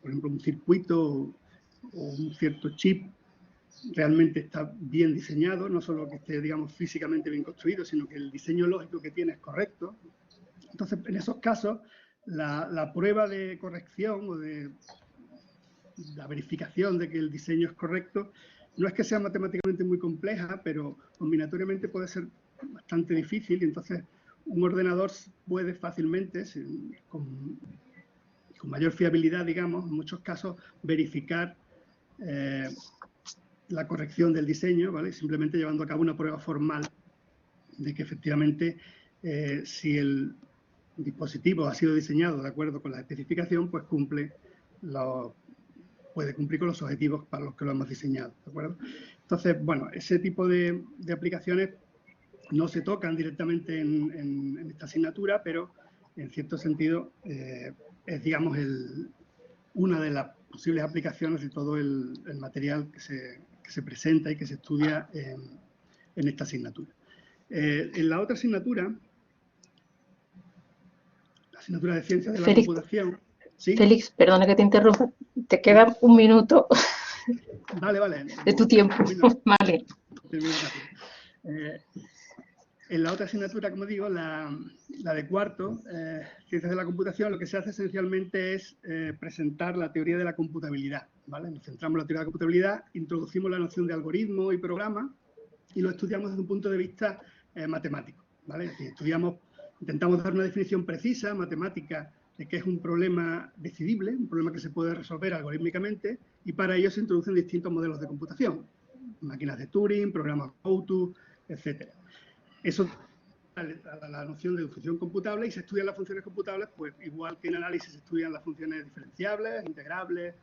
por ejemplo, un circuito o un cierto chip realmente está bien diseñado, no solo que esté, digamos, físicamente bien construido, sino que el diseño lógico que tiene es correcto. Entonces, en esos casos, la prueba de corrección o de la verificación de que el diseño es correcto no es que sea matemáticamente muy compleja, pero combinatoriamente puede ser bastante difícil, y entonces un ordenador puede fácilmente, con mayor fiabilidad, digamos, en muchos casos, verificar la corrección del diseño, ¿vale? Simplemente llevando a cabo una prueba formal de que efectivamente si el dispositivo ha sido diseñado de acuerdo con la especificación, pues puede cumplir con los objetivos para los que lo hemos diseñado, ¿de acuerdo? Entonces, bueno, ese tipo de aplicaciones no se tocan directamente en esta asignatura, pero en cierto sentido es, digamos, una de las posibles aplicaciones de todo el material que se presenta y que se estudia en esta asignatura. En la otra asignatura, la asignatura de Ciencias de la Computación... ¿Sí? Félix, perdona que te interrumpa, te queda un minuto. Vale. De tu tiempo, vale. En la otra asignatura, como digo, la de cuarto, Ciencias de la Computación, lo que se hace esencialmente es presentar la teoría de la computabilidad, ¿vale? Nos centramos en la teoría de la computabilidad, introducimos la noción de algoritmo y programa y lo estudiamos desde un punto de vista matemático, ¿vale? Es decir, intentamos dar una definición precisa, matemática, de qué es un problema decidible, un problema que se puede resolver algorítmicamente, y para ello se introducen distintos modelos de computación, máquinas de Turing, programas GoTo, etcétera. Eso a la noción de función computable, y se estudian las funciones computables, pues igual que en análisis se estudian las funciones diferenciables, integrables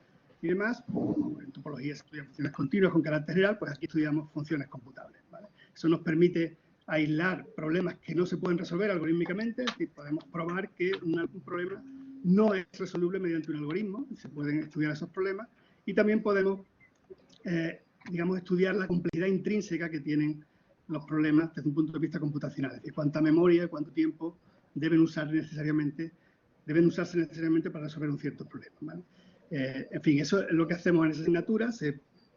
y demás, o en topología se estudian funciones continuas con carácter general, pues aquí estudiamos funciones computables, ¿vale? Eso nos permite aislar problemas que no se pueden resolver algorítmicamente, es decir, podemos probar que un problema no es resoluble mediante un algoritmo, se pueden estudiar esos problemas, y también podemos, digamos, estudiar la complejidad intrínseca que tienen los problemas desde un punto de vista computacional, es decir, cuánta memoria y cuánto tiempo deben usarse necesariamente para resolver un cierto problema, ¿vale? En fin, eso es lo que hacemos en esa asignatura.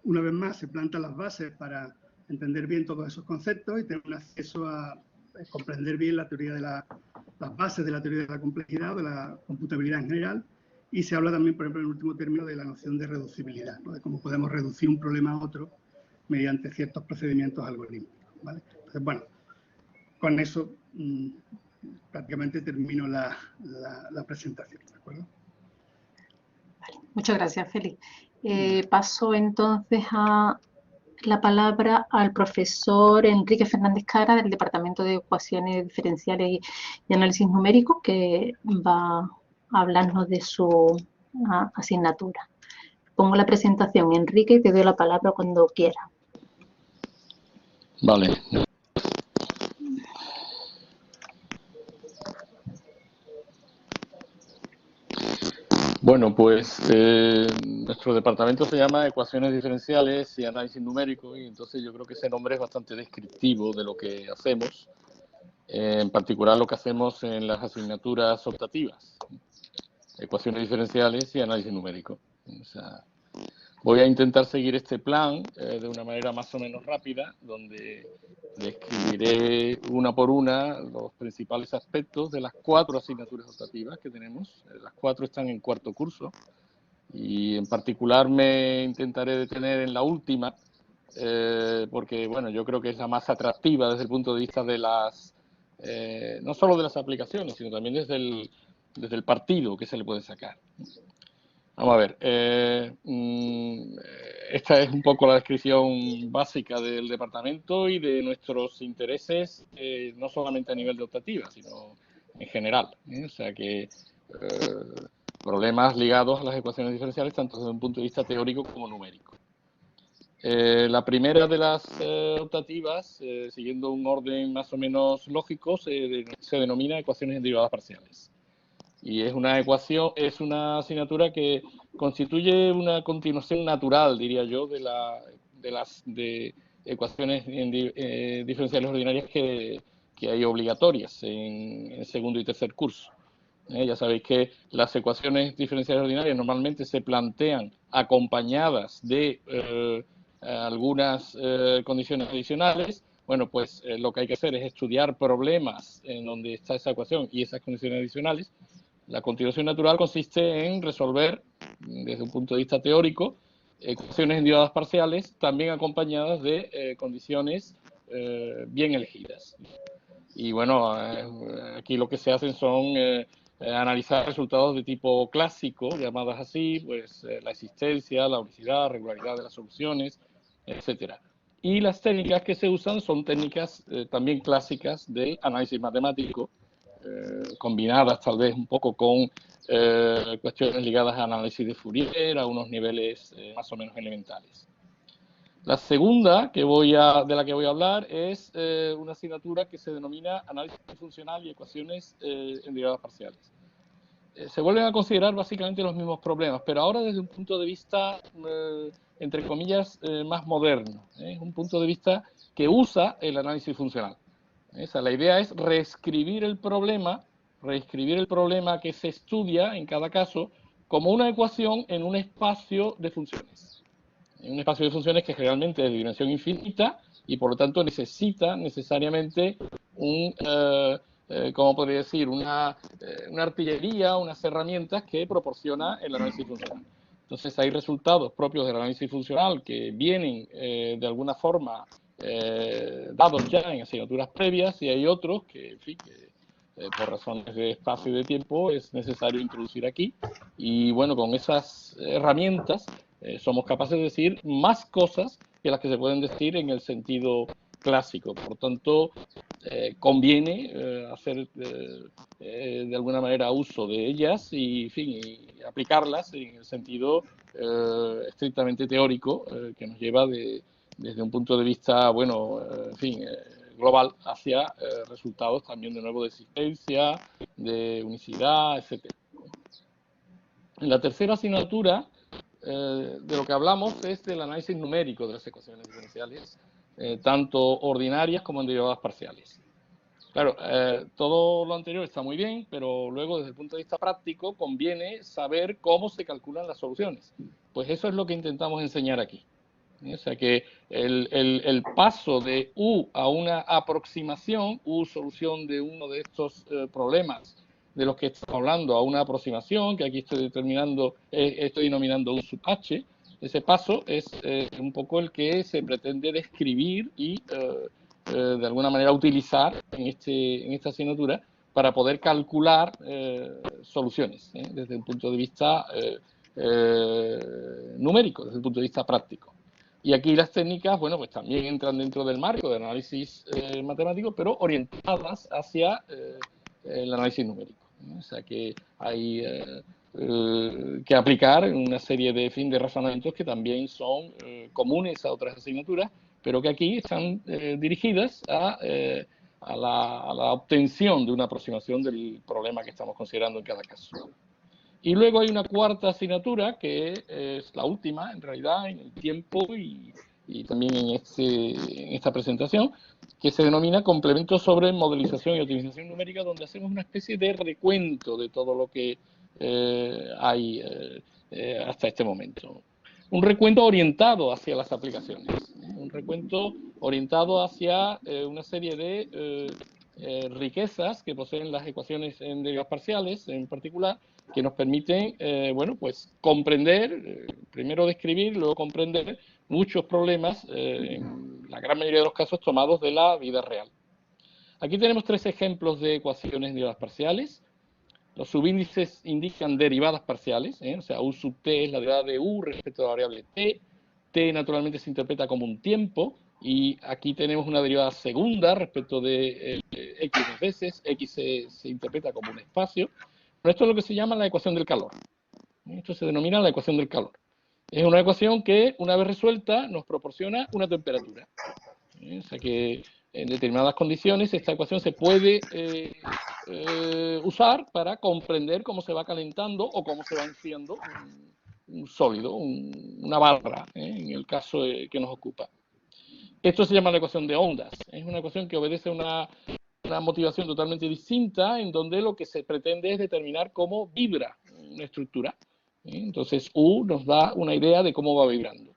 Una vez más, se plantan las bases para entender bien todos esos conceptos y tener un acceso a comprender bien la teoría de las bases de la teoría de la complejidad, de la computabilidad en general. Y se habla también, por ejemplo, en el último término, de la noción de reducibilidad, ¿no? De cómo podemos reducir un problema a otro mediante ciertos procedimientos algorítmicos, ¿vale? Entonces, bueno, con eso prácticamente termino la presentación, ¿de acuerdo? Vale, muchas gracias, Félix. Paso entonces la palabra al profesor Enrique Fernández Cara, del Departamento de Ecuaciones Diferenciales y Análisis Numérico, que va a hablarnos de su asignatura. Pongo la presentación, Enrique, y te doy la palabra cuando quiera. Vale. Bueno, pues nuestro departamento se llama Ecuaciones Diferenciales y Análisis Numérico, y entonces yo creo que ese nombre es bastante descriptivo de lo que hacemos, en particular lo que hacemos en las asignaturas optativas, Ecuaciones Diferenciales y Análisis Numérico. O sea, voy a intentar seguir este plan de una manera más o menos rápida, donde describiré una por una los principales aspectos de las 4 asignaturas optativas que tenemos. Las 4 están en cuarto curso y en particular me intentaré detener en la última, porque bueno, yo creo que es la más atractiva desde el punto de vista de las, no solo de las aplicaciones, sino también desde el partido que se le puede sacar. Vamos a ver, esta es un poco la descripción básica del departamento y de nuestros intereses, no solamente a nivel de optativa, sino en general. O sea que problemas ligados a las ecuaciones diferenciales, tanto desde un punto de vista teórico como numérico. La primera de las optativas, siguiendo un orden más o menos lógico, se denomina ecuaciones en derivadas parciales. Y es una asignatura que constituye una continuación natural, diría yo, de las ecuaciones diferenciales ordinarias que hay obligatorias en segundo y tercer curso. Ya sabéis que las ecuaciones diferenciales ordinarias normalmente se plantean acompañadas de algunas condiciones adicionales. Bueno, pues lo que hay que hacer es estudiar problemas en donde está esa ecuación y esas condiciones adicionales. La continuación natural consiste en resolver, desde un punto de vista teórico, ecuaciones en derivadas parciales, también acompañadas de condiciones bien elegidas. Y bueno, aquí lo que se hacen son analizar resultados de tipo clásico, llamadas así, pues la existencia, la unicidad, regularidad de las soluciones, etcétera. Y las técnicas que se usan son técnicas también clásicas de análisis matemático, combinadas tal vez un poco con cuestiones ligadas a análisis de Fourier a unos niveles más o menos elementales. La segunda de la que voy a hablar es una asignatura que se denomina análisis funcional y ecuaciones en derivadas parciales. Se vuelven a considerar básicamente los mismos problemas, pero ahora desde un punto de vista, entre comillas, más moderno. Un punto de vista que usa el análisis funcional. La idea es reescribir el problema que se estudia en cada caso como una ecuación en un espacio de funciones. En un espacio de funciones que generalmente es de dimensión infinita y por lo tanto necesita necesariamente ¿cómo podría decir? Una artillería, unas herramientas que proporciona el análisis funcional. Entonces hay resultados propios del análisis funcional que vienen de alguna forma dados ya en asignaturas previas y hay otros que, en fin, por razones de espacio y de tiempo es necesario introducir aquí. Y bueno, con esas herramientas somos capaces de decir más cosas que las que se pueden decir en el sentido clásico. Por tanto, conviene hacer de alguna manera uso de ellas y, en fin, y aplicarlas en el sentido estrictamente teórico que nos lleva desde un punto de vista, bueno, en fin, global hacia resultados también de nuevo de existencia, de unicidad, etc. En la tercera asignatura de lo que hablamos es del análisis numérico de las ecuaciones diferenciales. tanto ordinarias como en derivadas parciales. Claro, todo lo anterior está muy bien, pero luego desde el punto de vista práctico conviene saber cómo se calculan las soluciones. Pues eso es lo que intentamos enseñar aquí. O sea que el paso de U a una aproximación, U solución de uno de estos problemas de los que estamos hablando, a una aproximación, que aquí estoy denominando U sub H, ese paso es un poco el que se pretende describir y de alguna manera utilizar en esta asignatura para poder calcular soluciones desde un punto de vista numérico, desde el punto de vista práctico. Y aquí las técnicas, bueno, pues también entran dentro del marco del análisis matemático, pero orientadas hacia el análisis numérico. O sea que hay que aplicar una serie de razonamientos que también son comunes a otras asignaturas, pero que aquí están dirigidas a la obtención de una aproximación del problema que estamos considerando en cada caso. Y luego hay una cuarta asignatura, que es la última, en realidad, en el tiempo y también en esta presentación, que se denomina Complementos sobre Modelización y Optimización Numérica, donde hacemos una especie de recuento de todo lo que hay hasta este momento. Un recuento orientado hacia las aplicaciones, un recuento orientado hacia una serie de riquezas que poseen las ecuaciones en derivadas parciales, en particular, que nos permiten, bueno, pues comprender, primero describir, luego comprender muchos problemas, en la gran mayoría de los casos tomados de la vida real. Aquí tenemos 3 ejemplos de ecuaciones en derivadas parciales. Los subíndices indican derivadas parciales, o sea, U sub t es la derivada de U respecto a la variable t. T naturalmente se interpreta como un tiempo, y aquí tenemos una derivada segunda respecto de x dos veces, x se interpreta como un espacio. Pero esto es lo que se llama la ecuación del calor. Esto se denomina la ecuación del calor. Es una ecuación que, una vez resuelta, nos proporciona una temperatura. O sea que en determinadas condiciones esta ecuación se puede usar para comprender cómo se va calentando o cómo se va enfriando un sólido, una barra, en el caso que nos ocupa. Esto se llama la ecuación de ondas. Es una ecuación que obedece a una motivación totalmente distinta, en donde lo que se pretende es determinar cómo vibra una estructura. Entonces U nos da una idea de cómo va vibrando.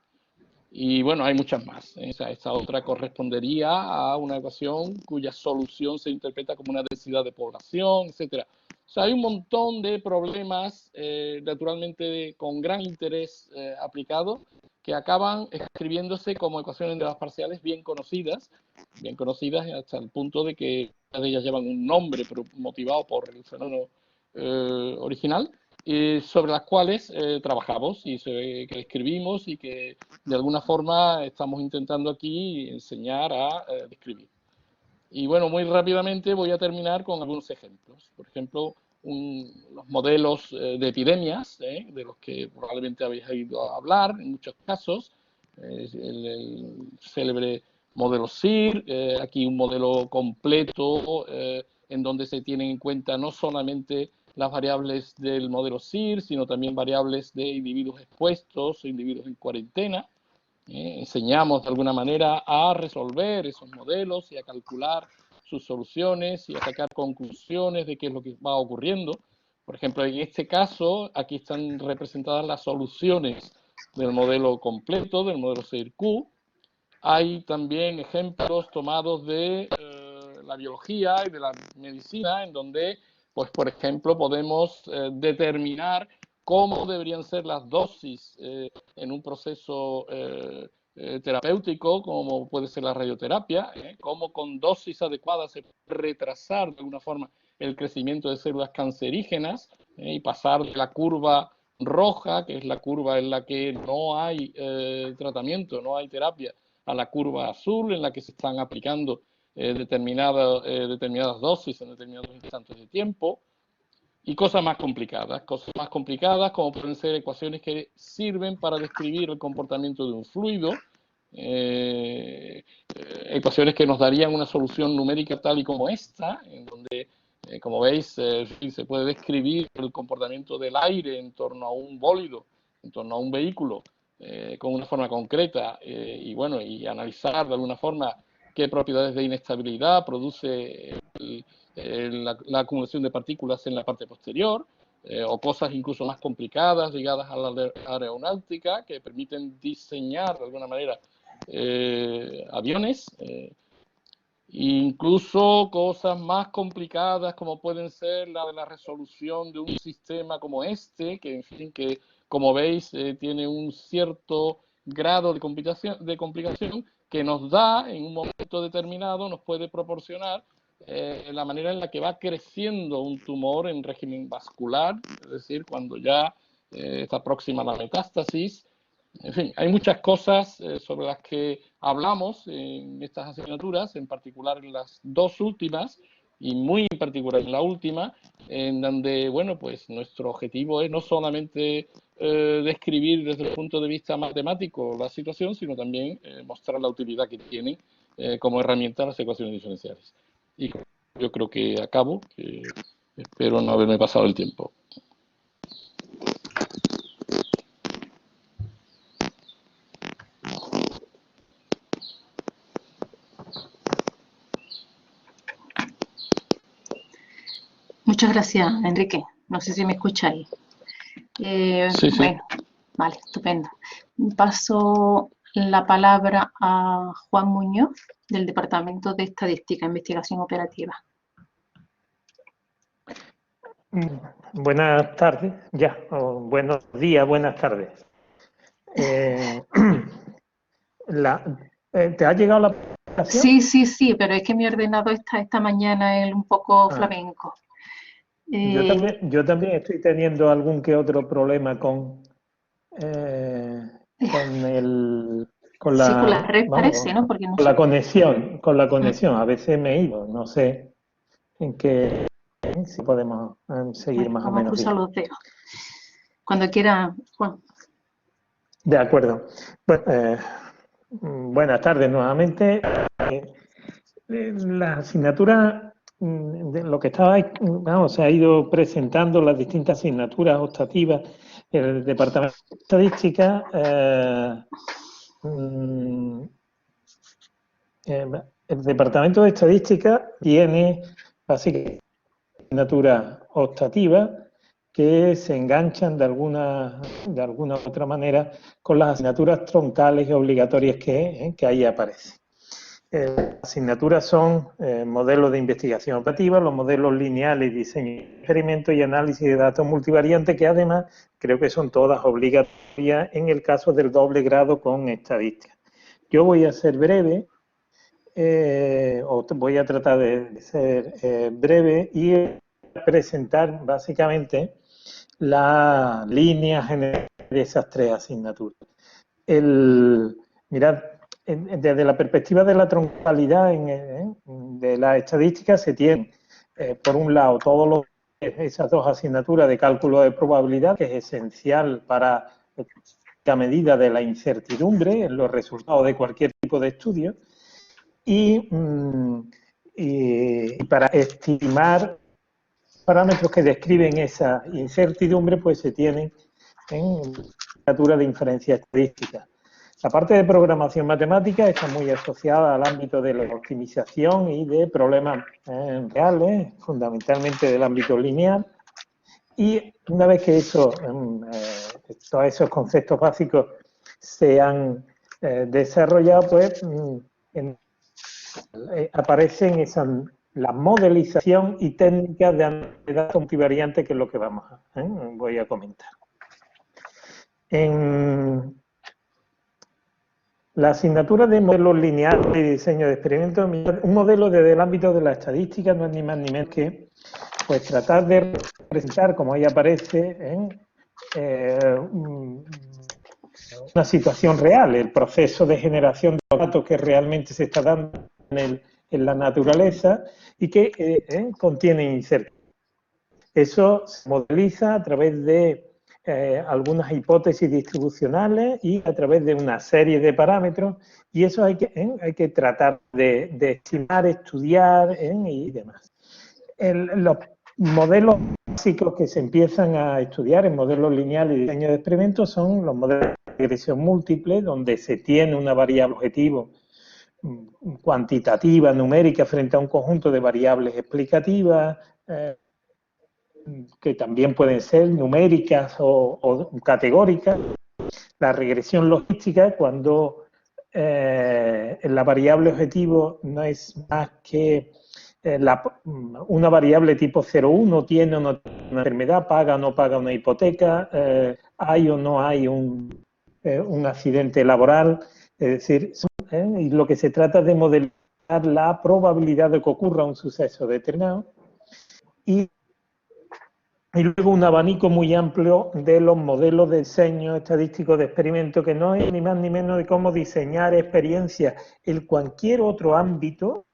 Y bueno, hay muchas más. Esta otra correspondería a una ecuación cuya solución se interpreta como una densidad de población, etc. O sea, hay un montón de problemas, naturalmente con gran interés aplicado, que acaban escribiéndose como ecuaciones de las parciales bien conocidas hasta el punto de que de ellas llevan un nombre motivado por el fenómeno original, sobre las cuales trabajamos y que escribimos y que de alguna forma estamos intentando aquí enseñar a describir. Y bueno, muy rápidamente voy a terminar con algunos ejemplos. Por ejemplo, los modelos de epidemias, de los que probablemente habéis oído hablar en muchos casos, el célebre modelo SIR, aquí un modelo completo en donde se tienen en cuenta no solamente las variables del modelo SIR, sino también variables de individuos expuestos o individuos en cuarentena. Enseñamos de alguna manera a resolver esos modelos y a calcular sus soluciones y a sacar conclusiones de qué es lo que va ocurriendo. Por ejemplo, en este caso, aquí están representadas las soluciones del modelo completo, del modelo SIR-Q. Hay también ejemplos tomados de la biología y de la medicina, en donde, pues, por ejemplo, podemos determinar cómo deberían ser las dosis en un proceso terapéutico, como puede ser la radioterapia, cómo con dosis adecuadas se puede retrasar de alguna forma el crecimiento de células cancerígenas y pasar de la curva roja, que es la curva en la que no hay tratamiento, no hay terapia, a la curva azul en la que se están aplicando determinadas dosis en determinados instantes de tiempo. Y cosas más complicadas como pueden ser ecuaciones que sirven para describir el comportamiento de un fluido, ecuaciones que nos darían una solución numérica tal y como esta, en donde, como veis, se puede describir el comportamiento del aire en torno a un bólido, en torno a un vehículo, con una forma concreta y bueno, y analizar de alguna forma qué propiedades de inestabilidad produce la acumulación de partículas en la parte posterior, o cosas incluso más complicadas ligadas a la aeronáutica que permiten diseñar de alguna manera aviones, incluso cosas más complicadas como pueden ser la de la resolución de un sistema como este, que en fin, que como veis tiene un cierto grado de complicación que nos da en un momento determinado, nos puede proporcionar la manera en la que va creciendo un tumor en régimen vascular, es decir, cuando ya está próxima a la metástasis. En fin, hay muchas cosas sobre las que hablamos en estas asignaturas, en particular en las dos últimas, y muy en particular en la última, en donde, bueno, pues nuestro objetivo es no solamente describir desde el punto de vista matemático la situación, sino también mostrar la utilidad que tienen como herramienta las ecuaciones diferenciales. Y yo creo que acabo, que espero no haberme pasado el tiempo. Muchas gracias, Enrique. No sé si me escucháis. Sí. Bueno, vale, estupendo. Paso la palabra a Juan Muñoz, del Departamento de Estadística e Investigación Operativa. Buenas tardes, ya, o buenos días, buenas tardes. ¿Te ha llegado la presentación? Sí, pero es que mi ordenador está esta mañana un poco flamenco. Yo también estoy teniendo algún que otro problema con la red, parece, ¿no? Porque no sé. Con la conexión. A veces me he ido, no sé en qué, si podemos seguir más o menos. Vamos a cruzar los dedos. Cuando quiera, Juan. De acuerdo. Buenas tardes nuevamente. La asignatura de lo que se ha ido presentando las distintas asignaturas optativas. El Departamento de Estadística el Departamento de Estadística tiene básicamente asignaturas optativas que se enganchan de alguna u otra manera con las asignaturas troncales y obligatorias que ahí aparecen. Las asignaturas son modelos de investigación operativa, los modelos lineales, diseño de experimentos y análisis de datos multivariantes, que además creo que son todas obligatorias en el caso del doble grado con estadística. Yo voy a ser breve, voy a tratar de ser breve y presentar básicamente la línea general de esas tres asignaturas. Mirad, desde la perspectiva de la troncalidad de la estadística se tienen, por un lado, esas dos asignaturas de cálculo de probabilidad, que es esencial para la medida de la incertidumbre en los resultados de cualquier tipo de estudio, y para estimar parámetros que describen esa incertidumbre, pues se tienen en la asignatura de inferencia estadística. La parte de programación matemática está muy asociada al ámbito de la optimización y de problemas reales, fundamentalmente del ámbito lineal. Y una vez que todos esos conceptos básicos se han desarrollado, pues aparecen la modelización y técnicas de datos multivariantes, que es lo que voy a comentar. En la asignatura de modelos lineales y diseño de experimentos, un modelo desde el ámbito de la estadística no es ni más ni menos que pues tratar de representar, como ahí aparece, una situación real, el proceso de generación de los datos que realmente se está dando en la naturaleza y que contiene incertidumbre. Eso se modeliza a través de algunas hipótesis distribucionales y a través de una serie de parámetros, y eso hay que tratar de estimar, estudiar y demás. Los modelos básicos que se empiezan a estudiar en modelos lineales y diseño de experimentos son los modelos regresión múltiple, donde se tiene una variable objetivo cuantitativa, numérica, frente a un conjunto de variables explicativas, que también pueden ser numéricas o categóricas. La regresión logística, cuando la variable objetivo no es más que una variable tipo 0,1, tiene o no tiene una enfermedad, paga o no paga una hipoteca, hay o no hay un accidente laboral, es decir, y lo que se trata de modelar la probabilidad de que ocurra un suceso determinado, y luego un abanico muy amplio de los modelos de diseño estadístico de experimento, que no es ni más ni menos de cómo diseñar experiencias en cualquier otro ámbito,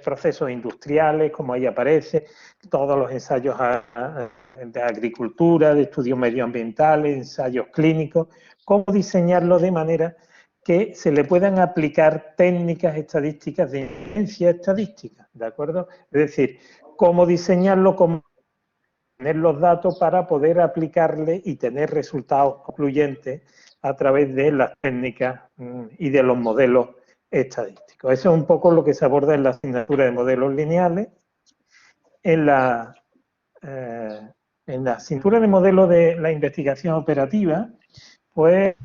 procesos industriales, como ahí aparece, todos los ensayos de agricultura, de estudios medioambientales, ensayos clínicos, cómo diseñarlo de manera que se le puedan aplicar técnicas estadísticas de inferencia estadística, ¿de acuerdo? Es decir, cómo diseñarlo, cómo tener los datos para poder aplicarle y tener resultados concluyentes a través de las técnicas y de los modelos estadísticos. Eso es un poco lo que se aborda en la asignatura de modelos lineales. En la asignatura de modelos de la investigación operativa, pues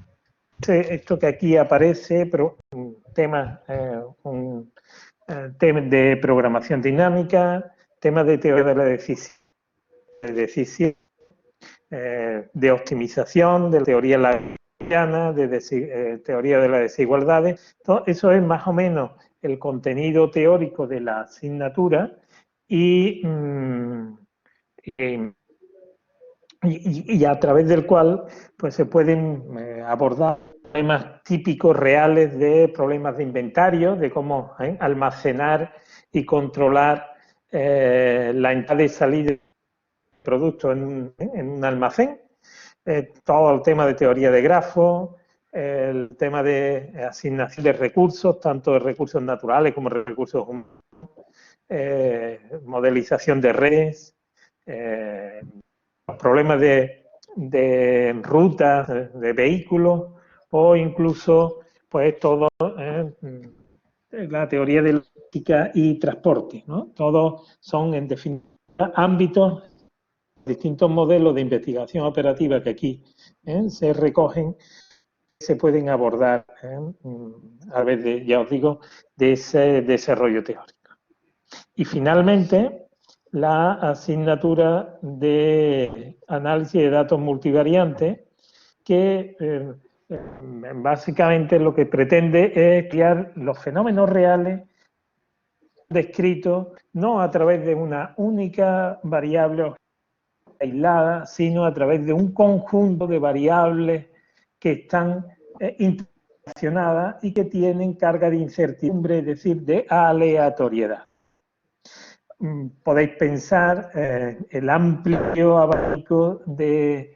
esto que aquí aparece, temas de programación dinámica, temas de teoría de la decisión, de optimización, de teoría lagrangiana, de teoría de las desigualdades. Todo eso es más o menos el contenido teórico de la asignatura y a través del cual pues se pueden abordar problemas típicos reales de problemas de inventario, de cómo almacenar y controlar la entrada y salida de productos en un almacén, todo el tema de teoría de grafos, el tema de asignación de recursos, tanto de recursos naturales como de recursos humanos, modelización de redes, los problemas de rutas, de vehículos, o incluso pues todo la teoría de logística y transporte, ¿no? Todos son en definitiva ámbitos, distintos modelos de investigación operativa que aquí se recogen, se pueden abordar a través de, ya os digo, de ese desarrollo teórico. Y finalmente, la asignatura de análisis de datos multivariantes, que básicamente lo que pretende es estudiar los fenómenos reales descritos no a través de una única variable aislada, sino a través de un conjunto de variables que están interrelacionadas y que tienen carga de incertidumbre, es decir, de aleatoriedad. Podéis pensar el amplio abanico de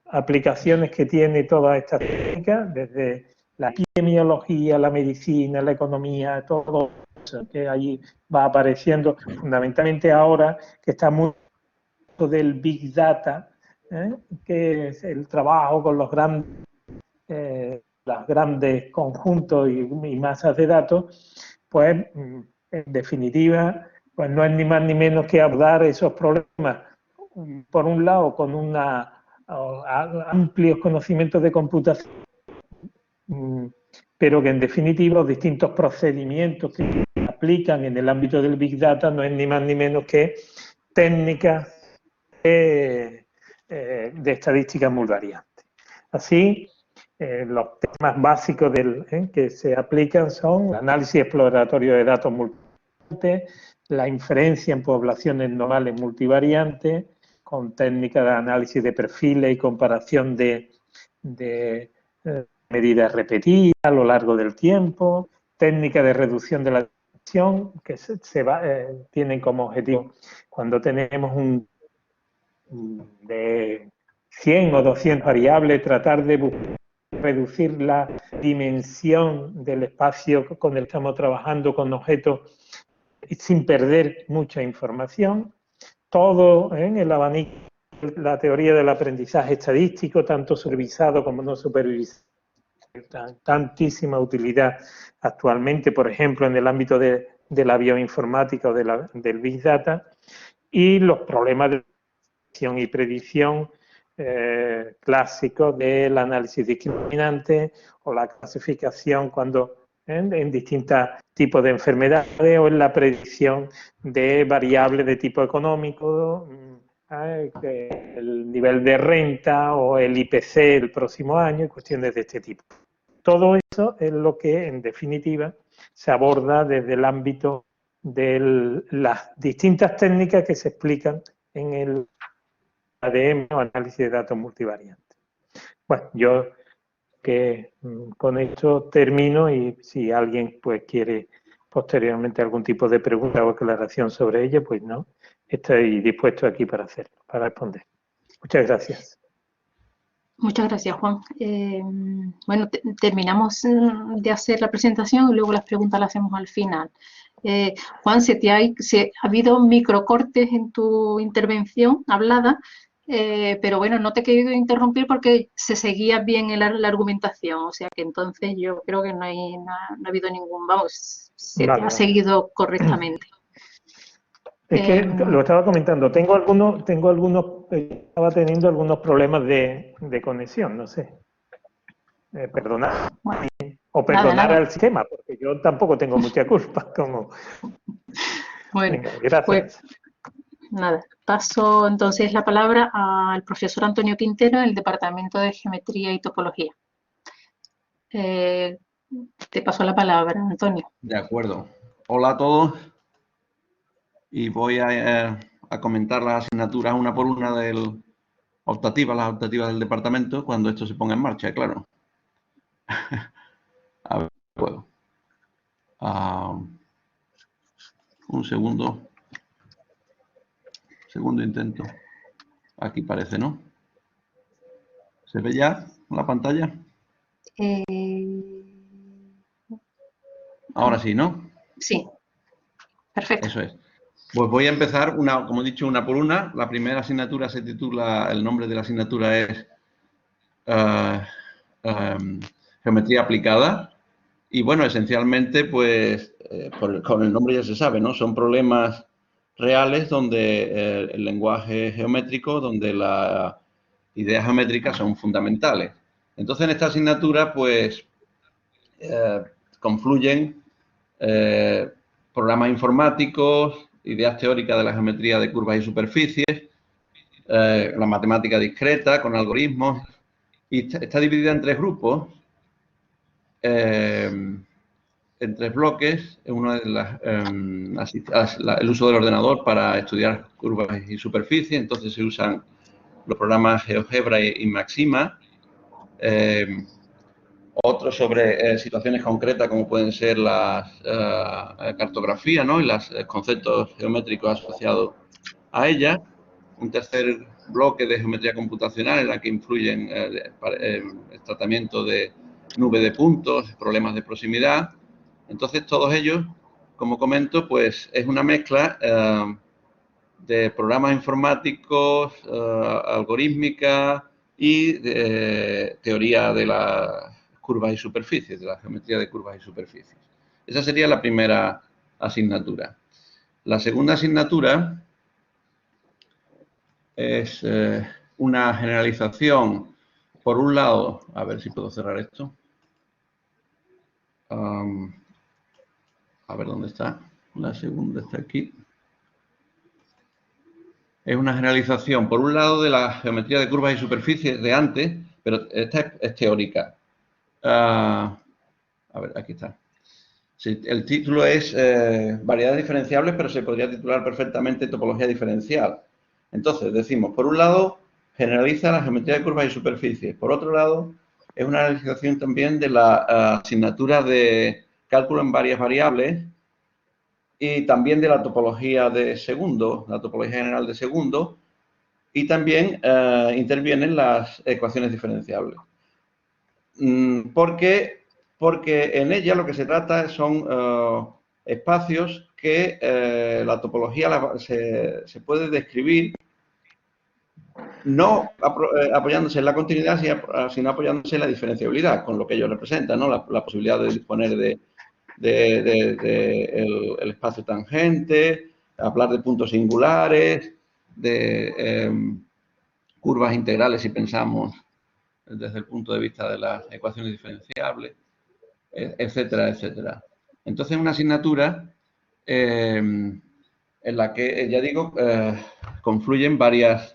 aplicaciones que tiene toda esta técnica, desde la epidemiología, la medicina, la economía, todo eso que ahí va apareciendo, fundamentalmente ahora que está muy del Big Data, que es el trabajo con los grandes conjuntos y masas de datos, pues en definitiva, pues no es ni más ni menos que abordar esos problemas, por un lado, con amplios conocimientos de computación, pero que en definitiva los distintos procedimientos que se aplican en el ámbito del Big Data no es ni más ni menos que técnicas de estadística multivariante. Así, los temas básicos que se aplican son el análisis exploratorio de datos multivariantes, la inferencia en poblaciones normales multivariantes, con técnicas de análisis de perfiles y comparación de medidas repetidas a lo largo del tiempo, técnicas de reducción de la dimensión, que tienen como objetivo, cuando tenemos de 100 o 200 variables, tratar de reducir la dimensión del espacio con el que estamos trabajando con objetos sin perder mucha información. Todo en el abanico la teoría del aprendizaje estadístico, tanto supervisado como no supervisado, tantísima utilidad actualmente, por ejemplo, en el ámbito de la bioinformática o del Big Data, y los problemas de predicción y predicción clásicos del análisis discriminante o la clasificación cuando en distintos tipos de enfermedades o en la predicción de variables de tipo económico, el nivel de renta o el IPC el próximo año y cuestiones de este tipo. Todo eso es lo que, en definitiva, se aborda desde el ámbito de las distintas técnicas que se explican en el ADM o análisis de datos multivariantes. Bueno, yo que con esto termino y si alguien pues quiere posteriormente algún tipo de pregunta o aclaración sobre ella, pues no, estoy dispuesto aquí para hacerlo, para responder. Muchas gracias. Muchas gracias, Juan. Bueno, terminamos de hacer la presentación y luego las preguntas las hacemos al final. Juan, ha habido microcortes en tu intervención hablada, pero bueno, no te he querido interrumpir porque se seguía bien la argumentación, o sea que entonces yo creo que no ha habido ningún, vamos, se te ha seguido correctamente. Es que lo estaba comentando, estaba teniendo algunos problemas de conexión, no sé. Perdonar. Bueno, o perdonar al sistema, porque yo tampoco tengo mucha culpa. Bueno, venga, gracias. Pues, nada, paso entonces la palabra al profesor Antonio Quintero del Departamento de Geometría y Topología. Te paso la palabra, Antonio. De acuerdo. Hola a todos. Y voy a comentar las asignaturas una por una las optativas del departamento cuando esto se ponga en marcha, claro. A ver, puedo. Un segundo. Segundo intento. Aquí parece, ¿no? ¿Se ve ya la pantalla? Ahora sí, ¿no? Sí. Perfecto. Eso es. Pues voy a empezar, como he dicho, una por una. La primera asignatura se titula, el nombre de la asignatura es Geometría aplicada. Y bueno, esencialmente, pues, con el nombre ya se sabe, ¿no? Son problemas reales donde el lenguaje geométrico, donde las ideas geométricas son fundamentales. Entonces, en esta asignatura, pues, confluyen programas informáticos, ideas teóricas de la geometría de curvas y superficies, la matemática discreta con algoritmos, y está dividida en tres grupos, en tres bloques. Uno es el uso del ordenador para estudiar curvas y superficies, entonces se usan los programas GeoGebra y Maxima. Otros sobre situaciones concretas como pueden ser las cartografía, ¿no? Y los conceptos geométricos asociados a ella. Un tercer bloque de geometría computacional en la que influyen el tratamiento de nube de puntos, problemas de proximidad. Entonces, todos ellos, como comento, pues es una mezcla de programas informáticos, algorítmica y de teoría de la curvas y superficies, de la geometría de curvas y superficies. Esa sería la primera asignatura. La segunda asignatura es una generalización, por un lado, a ver si puedo cerrar esto. A ver dónde está. La segunda está aquí. Es una generalización, por un lado, de la geometría de curvas y superficies de antes, pero esta es teórica. A ver, aquí está. Sí, el título es variedades diferenciables, pero se podría titular perfectamente topología diferencial. Entonces, decimos, por un lado, generaliza la geometría de curvas y superficies. Por otro lado, es una generalización también de la asignatura de cálculo en varias variables y también de la topología de segundo, la topología general de segundo, y también intervienen las ecuaciones diferenciables. Porque en ella lo que se trata son espacios que la topología se puede describir no apoyándose en la continuidad, sino apoyándose en la diferenciabilidad, con lo que ello representa, ¿no? La posibilidad de disponer el espacio tangente, hablar de puntos singulares, de curvas integrales si pensamos desde el punto de vista de las ecuaciones diferenciables, etcétera, etcétera. Entonces, una asignatura en la que, ya digo, confluyen varias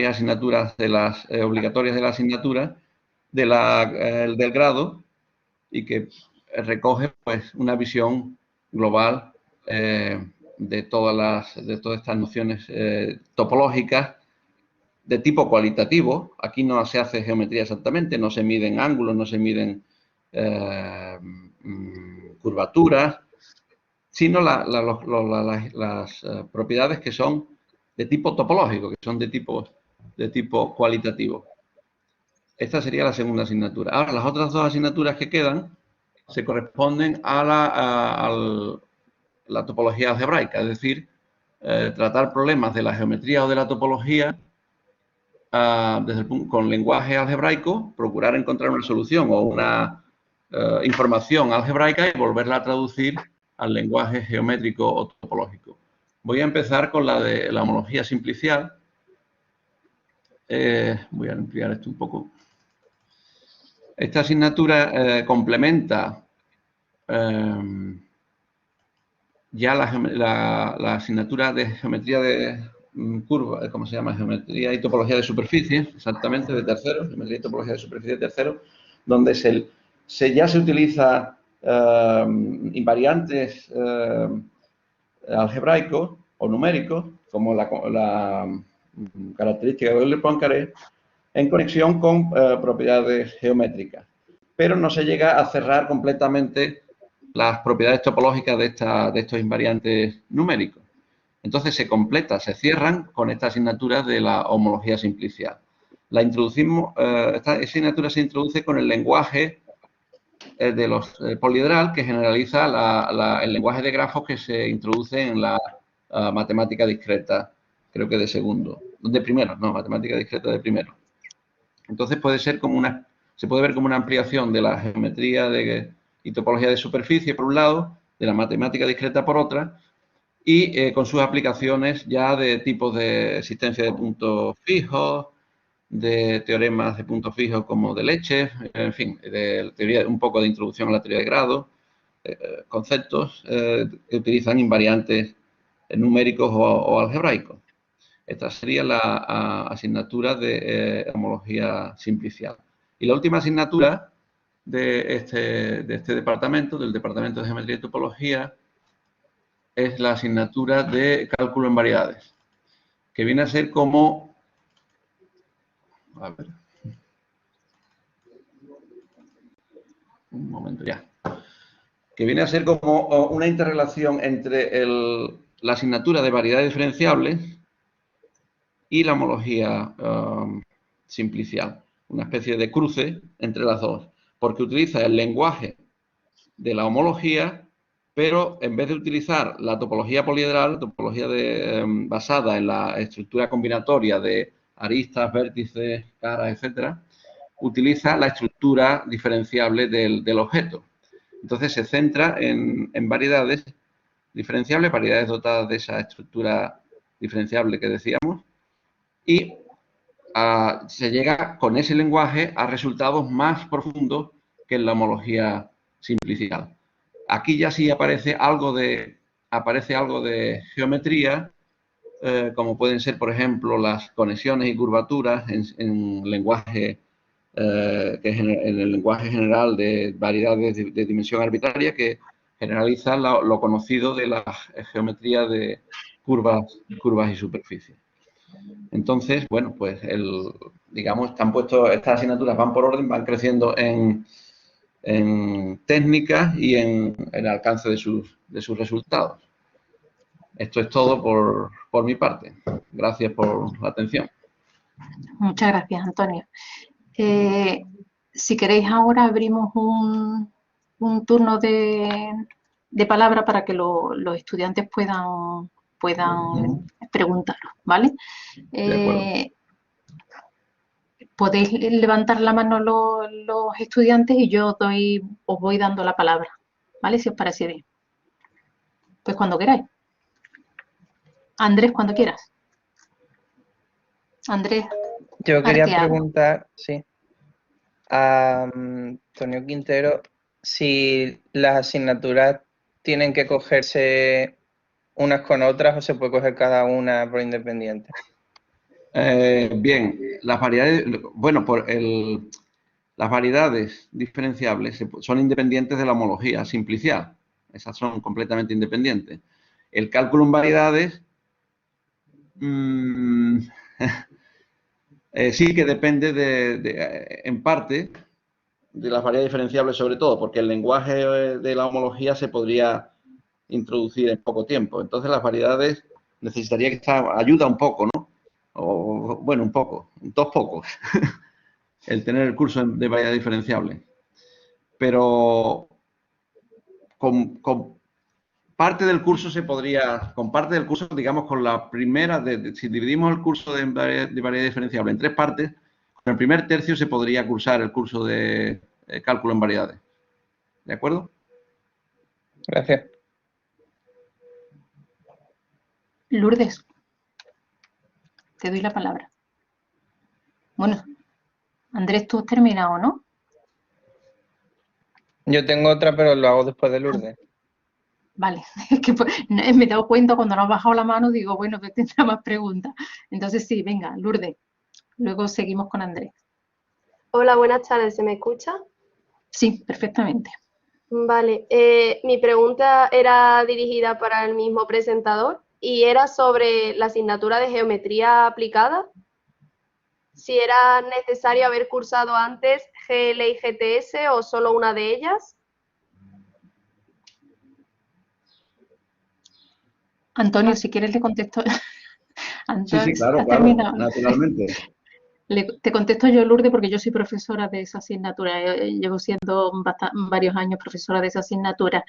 asignaturas de las obligatorias de la asignatura del grado y que recoge pues una visión global de todas estas nociones topológicas de tipo cualitativo. Aquí no se hace geometría exactamente, no se miden ángulos, no se miden curvaturas, sino las propiedades que son de tipo topológico, que son de tipo cualitativo. Esta sería la segunda asignatura. Ahora, las otras dos asignaturas que quedan se corresponden a la topología algebraica, es decir, tratar problemas de la geometría o de la topología con lenguaje algebraico, procurar encontrar una solución o una información algebraica y volverla a traducir al lenguaje geométrico o topológico. Voy a empezar con la de la homología simplicial. Voy a ampliar esto un poco. Esta asignatura complementa ya la asignatura de geometría de curva, ¿cómo se llama? Geometría y topología de superficie, exactamente, de tercero, geometría y topología de superficie de tercero, donde ya se utiliza invariantes algebraicos o numéricos, como la característica de Euler-Poincaré, en conexión con propiedades geométricas. Pero no se llega a cerrar completamente las propiedades topológicas de estos invariantes numéricos. Entonces se cierran con esta asignatura de la homología simplicial. Esta asignatura se introduce con el lenguaje de los poliedral, que generaliza el lenguaje de grafos que se introduce en la matemática discreta, creo que de segundo, de primero, no, matemática discreta de primero. Entonces se puede ver como una ampliación de la geometría y topología de superficie por un lado, de la matemática discreta por otra, y con sus aplicaciones ya de tipos de existencia de puntos fijos, de teoremas de puntos fijos como de Leche, en fin, un poco de introducción a la teoría de grado, conceptos que utilizan invariantes numéricos o algebraicos. Esta sería la asignatura de homología simplicial. Y la última asignatura de este departamento, del Departamento de Geometría y Topología, es la asignatura de cálculo en variedades, que viene a ser como... A ver. Un momento ya. Que viene a ser como una interrelación entre la asignatura de variedades diferenciables y la homología simplicial. Una especie de cruce entre las dos, porque utiliza el lenguaje de la homología, pero en vez de utilizar la topología poliedral, topología basada en la estructura combinatoria de aristas, vértices, caras, etcétera, utiliza la estructura diferenciable del objeto. Entonces se centra en variedades diferenciables, variedades dotadas de esa estructura diferenciable que decíamos, y se llega con ese lenguaje a resultados más profundos que en la homología simplicial. Aquí ya sí aparece algo de geometría, como pueden ser, por ejemplo, las conexiones y curvaturas en lenguaje en el lenguaje general de variedades de dimensión arbitraria, que generaliza lo conocido de la geometría de curvas y superficies. Entonces, bueno, pues digamos, están puestos, estas asignaturas van por orden, van creciendo en técnicas y en el alcance de sus resultados. Esto es todo por mi parte. Gracias por la atención. Muchas gracias, Antonio. Si queréis, ahora abrimos un turno de palabra para que los estudiantes puedan preguntar, ¿vale? podéis levantar la mano los estudiantes y yo os voy dando la palabra, ¿vale? Si os parece bien. Pues cuando queráis. Andrés, cuando quieras. Andrés. Yo quería Arteaga. preguntar, sí, a Antonio Quintero, si las asignaturas tienen que cogerse unas con otras o se puede coger cada una por independiente. Bien, las variedades, bueno, las variedades diferenciables son independientes de la homología simplicial. Esas son completamente independientes. El cálculo en variedades sí que depende en parte de las variedades diferenciables sobre todo, porque el lenguaje de la homología se podría introducir en poco tiempo. Entonces las variedades necesitaría que ayuda un poco, ¿no? O bueno, un poco, dos pocos, el tener el curso de variedad diferenciable. Pero con parte del curso con parte del curso, digamos, con la primera, si dividimos el curso de variedad diferenciable en 3 partes, con el primer tercio se podría cursar el curso de cálculo en variedades. ¿De acuerdo? Gracias. Lourdes, te doy la palabra. Bueno, Andrés, tú has terminado, ¿no? Yo tengo otra, pero lo hago después de Lourdes. Vale, es que me he dado cuenta cuando no has bajado la mano, digo, bueno, que tendrá más preguntas. Entonces sí, venga, Lourdes. Luego seguimos con Andrés. Hola, buenas tardes, ¿se me escucha? Sí, perfectamente. Vale, mi pregunta era dirigida para el mismo presentador y era sobre la asignatura de geometría aplicada. Si era necesario haber cursado antes GL y GTS o solo una de ellas. Antonio, si quieres le contesto. Antonio, sí, claro, naturalmente. Te contesto yo, Lourdes, porque yo soy profesora de esa asignatura. Llevo siendo varios años profesora de esa asignatura.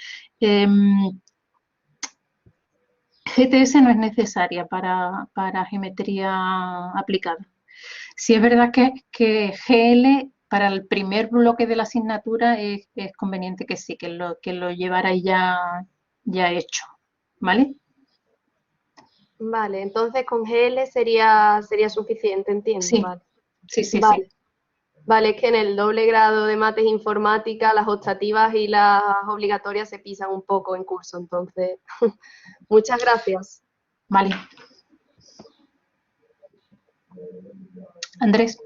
GTS no es necesaria para geometría aplicada. Sí es verdad que GL, para el primer bloque de la asignatura, es conveniente que sí, que lo llevarais ya hecho, ¿vale? Vale, entonces con GL sería suficiente, entiendo. Sí, vale. Sí. Vale, es que en el doble grado de mates informática las optativas y las obligatorias se pisan un poco en curso, entonces, muchas gracias. Vale. Andrés.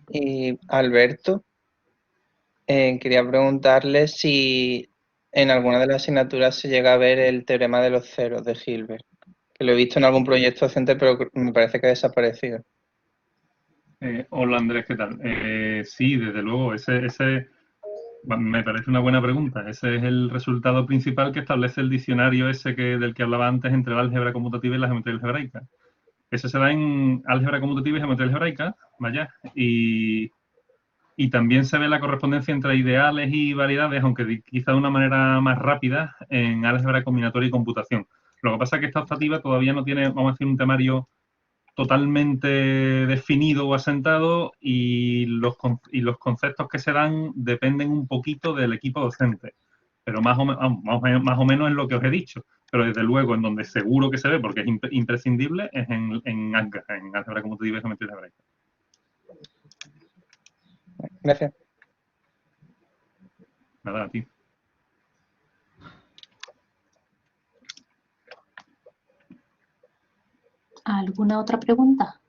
Y Alberto, quería preguntarle si en alguna de las asignaturas se llega a ver el teorema de los ceros de Hilbert, que lo he visto en algún proyecto docente, pero me parece que ha desaparecido. Hola Andrés, ¿qué tal? Sí, desde luego, ese me parece una buena pregunta. Ese es el resultado principal que establece el diccionario del que hablaba antes entre la álgebra conmutativa y la geometría algebraica. Ese se da en álgebra conmutativa y geometría algebraica, vaya, y también se ve la correspondencia entre ideales y variedades, aunque quizá de una manera más rápida, en álgebra combinatoria y computación. Lo que pasa es que esta optativa todavía no tiene, vamos a decir, un temario totalmente definido o asentado y los conceptos que se dan dependen un poquito del equipo docente. Pero más o menos es lo que os he dicho. Pero desde luego, en donde seguro que se ve, porque es imprescindible, es en álgebra conmutativa y geometría algebraica. Gracias. Nada, a ti. ¿Alguna otra pregunta?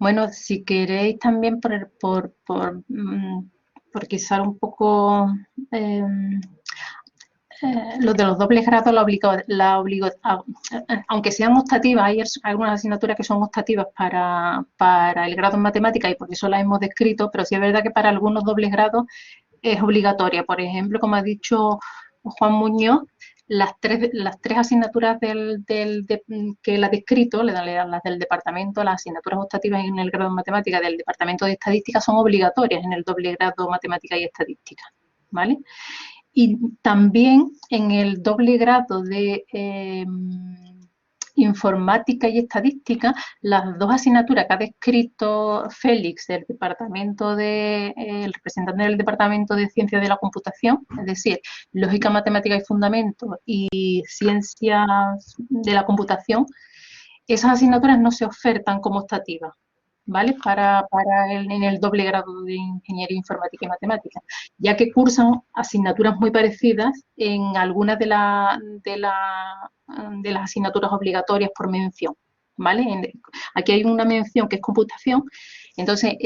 Bueno, si queréis también por quizá un poco lo de los dobles grados, aunque sean optativas, hay algunas asignaturas que son optativas para el grado en matemáticas y por eso las hemos descrito, pero sí es verdad que para algunos dobles grados es obligatoria. Por ejemplo, como ha dicho Juan Muñoz, las tres asignaturas que él ha descrito, las del departamento, las asignaturas optativas en el grado de matemáticas del departamento de estadística son obligatorias en el doble grado matemática y estadística. ¿vale? Y también en el doble grado de informática y estadística, las dos asignaturas que ha descrito Félix del departamento el representante del departamento de ciencias de la computación, es decir, lógica, matemática y fundamentos y ciencias de la computación, esas asignaturas no se ofertan como optativas, ¿vale? En el doble grado de Ingeniería Informática y Matemática, ya que cursan asignaturas muy parecidas en algunas de las asignaturas obligatorias por mención, ¿vale? Aquí hay una mención que es computación, entonces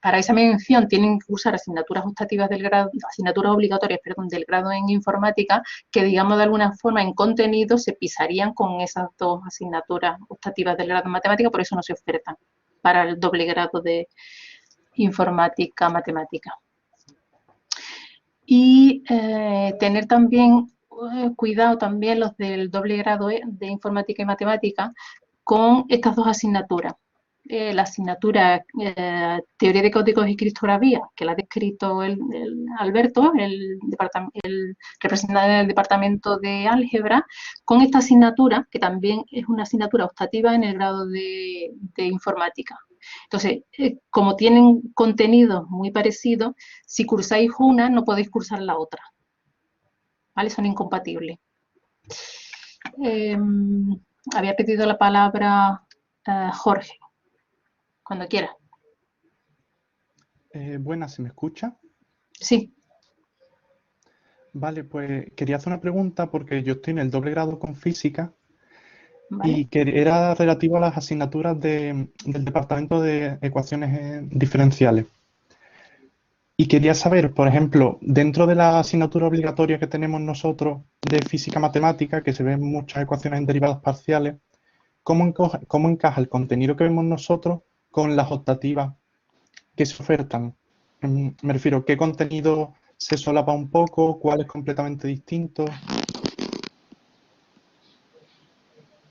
para esa mención tienen que usar asignaturas optativas asignaturas obligatorias, perdón, del grado en informática, que digamos de alguna forma en contenido se pisarían con esas dos asignaturas optativas del grado en matemática, por eso no se ofertan para el doble grado de informática, matemática. Y tener también cuidado también los del doble grado de informática y matemática con estas dos asignaturas. La asignatura Teoría de Códigos y Criptografía, que la ha descrito Alberto, el representante del departamento de álgebra, con esta asignatura, que también es una asignatura optativa en el grado de informática. Entonces, como tienen contenidos muy parecidos, si cursáis una, no podéis cursar la otra, ¿vale? Son incompatibles. Había pedido la palabra Jorge. Cuando quiera. Buenas, ¿se me escucha? Sí. Vale, pues quería hacer una pregunta porque yo estoy en el doble grado con física, vale, y que era relativo a las asignaturas del departamento de ecuaciones diferenciales. Y quería saber, por ejemplo, dentro de la asignatura obligatoria que tenemos nosotros de física matemática, que se ven muchas ecuaciones en derivadas parciales, ¿cómo encaja el contenido que vemos nosotros con las optativas que se ofertan? Me refiero, ¿qué contenido se solapa un poco? ¿Cuál es completamente distinto?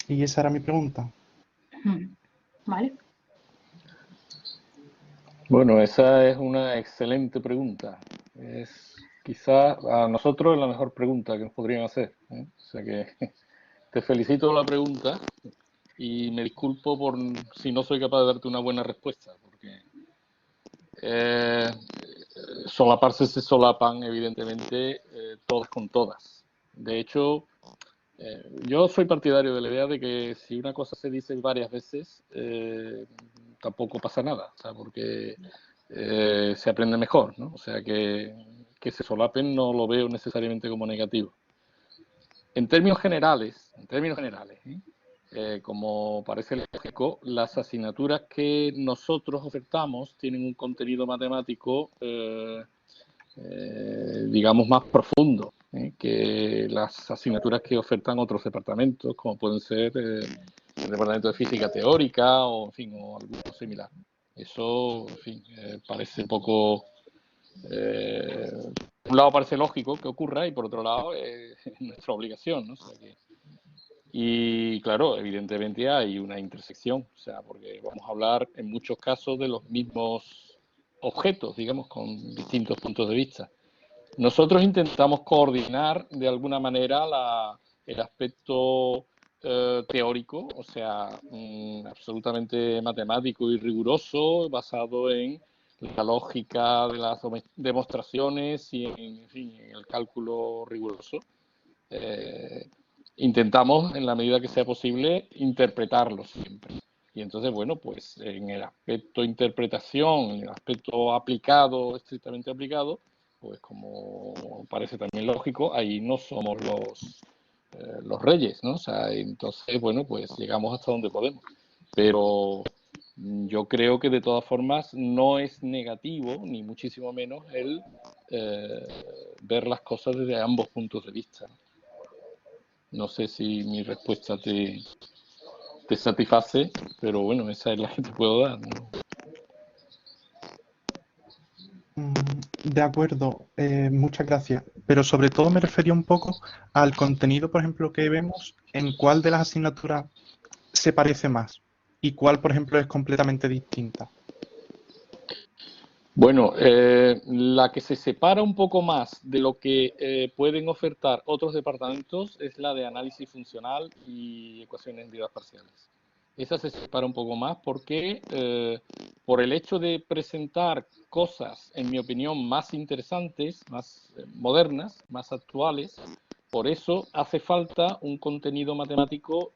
Y esa era mi pregunta. Vale. Bueno, esa es una excelente pregunta. Es quizá a nosotros la mejor pregunta que nos podrían hacer, ¿eh? O sea que te felicito por la pregunta y me disculpo por si no soy capaz de darte una buena respuesta, porque solaparse se solapan evidentemente todas con todas. De hecho, yo soy partidario de la idea de que si una cosa se dice varias veces, tampoco pasa nada, o sea, porque se aprende mejor, ¿no? O sea, que se solapen no lo veo necesariamente como negativo. En términos generales, como parece lógico, las asignaturas que nosotros ofertamos tienen un contenido matemático, digamos, más profundo que las asignaturas que ofertan otros departamentos, como pueden ser el departamento de física teórica o, en fin, o algo similar. Eso, en fin, parece un poco... por un lado parece lógico que ocurra y por otro lado es nuestra obligación, ¿no? O sea que, y claro, evidentemente hay una intersección, o sea, porque vamos a hablar en muchos casos de los mismos objetos, digamos, con distintos puntos de vista. Nosotros intentamos coordinar de alguna manera el aspecto teórico, o sea, absolutamente matemático y riguroso, basado en la lógica de las demostraciones y en fin, en el cálculo riguroso. Intentamos, en la medida que sea posible, interpretarlo siempre. Y entonces, bueno, pues en el aspecto interpretación, en el aspecto aplicado, estrictamente aplicado, pues como parece también lógico, ahí no somos los reyes, ¿no? O sea, entonces, bueno, pues llegamos hasta donde podemos. Pero yo creo que de todas formas no es negativo, ni muchísimo menos, el ver las cosas desde ambos puntos de vista. No sé si mi respuesta te satisface, pero bueno, esa es la que te puedo dar, ¿no? De acuerdo, muchas gracias. Pero sobre todo me refería un poco al contenido, por ejemplo, que vemos, en cuál de las asignaturas se parece más y cuál, por ejemplo, es completamente distinta. Bueno, la que se separa un poco más de lo que pueden ofertar otros departamentos es la de análisis funcional y ecuaciones de entidades parciales. Esa se separa un poco más porque por el hecho de presentar cosas, en mi opinión, más interesantes, más modernas, más actuales, por eso hace falta un contenido matemático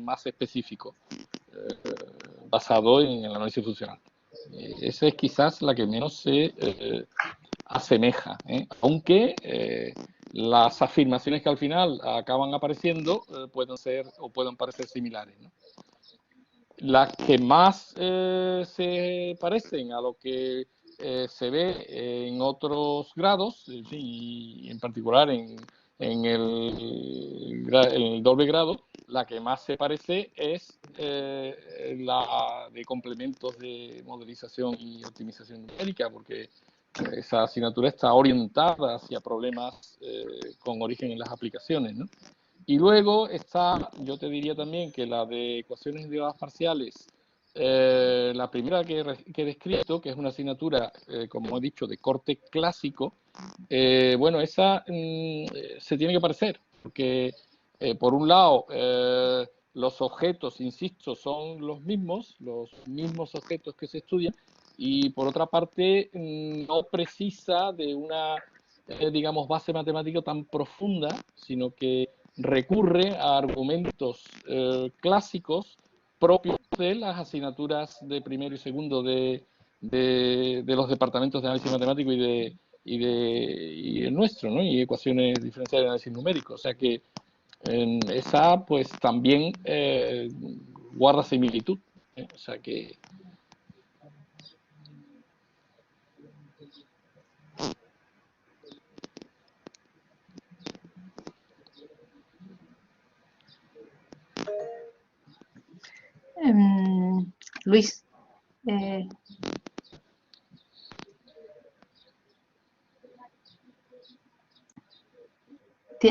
más específico, basado en el análisis funcional. Esa es quizás la que menos se asemeja, aunque las afirmaciones que al final acaban apareciendo pueden ser o pueden parecer similares, ¿no? Las que más se parecen a lo que se ve en otros grados, en fin, y en particular en el doble grado, la que más se parece es la de complementos de modelización y optimización numérica, porque esa asignatura está orientada hacia problemas con origen en las aplicaciones, ¿no? Y luego está, yo te diría también que la de ecuaciones derivadas parciales, la primera que he descrito, que es una asignatura, como he dicho, de corte clásico, bueno, esa se tiene que parecer, porque por un lado los objetos, insisto, son los mismos objetos que se estudian, y por otra parte no precisa de una, digamos, base matemática tan profunda, sino que recurre a argumentos clásicos propios de las asignaturas de primero y segundo de los departamentos de análisis matemático y el nuestro, ¿no? Y ecuaciones diferenciales de análisis numérico. O sea que esa pues también guarda similitud, ¿eh? O sea que Luis,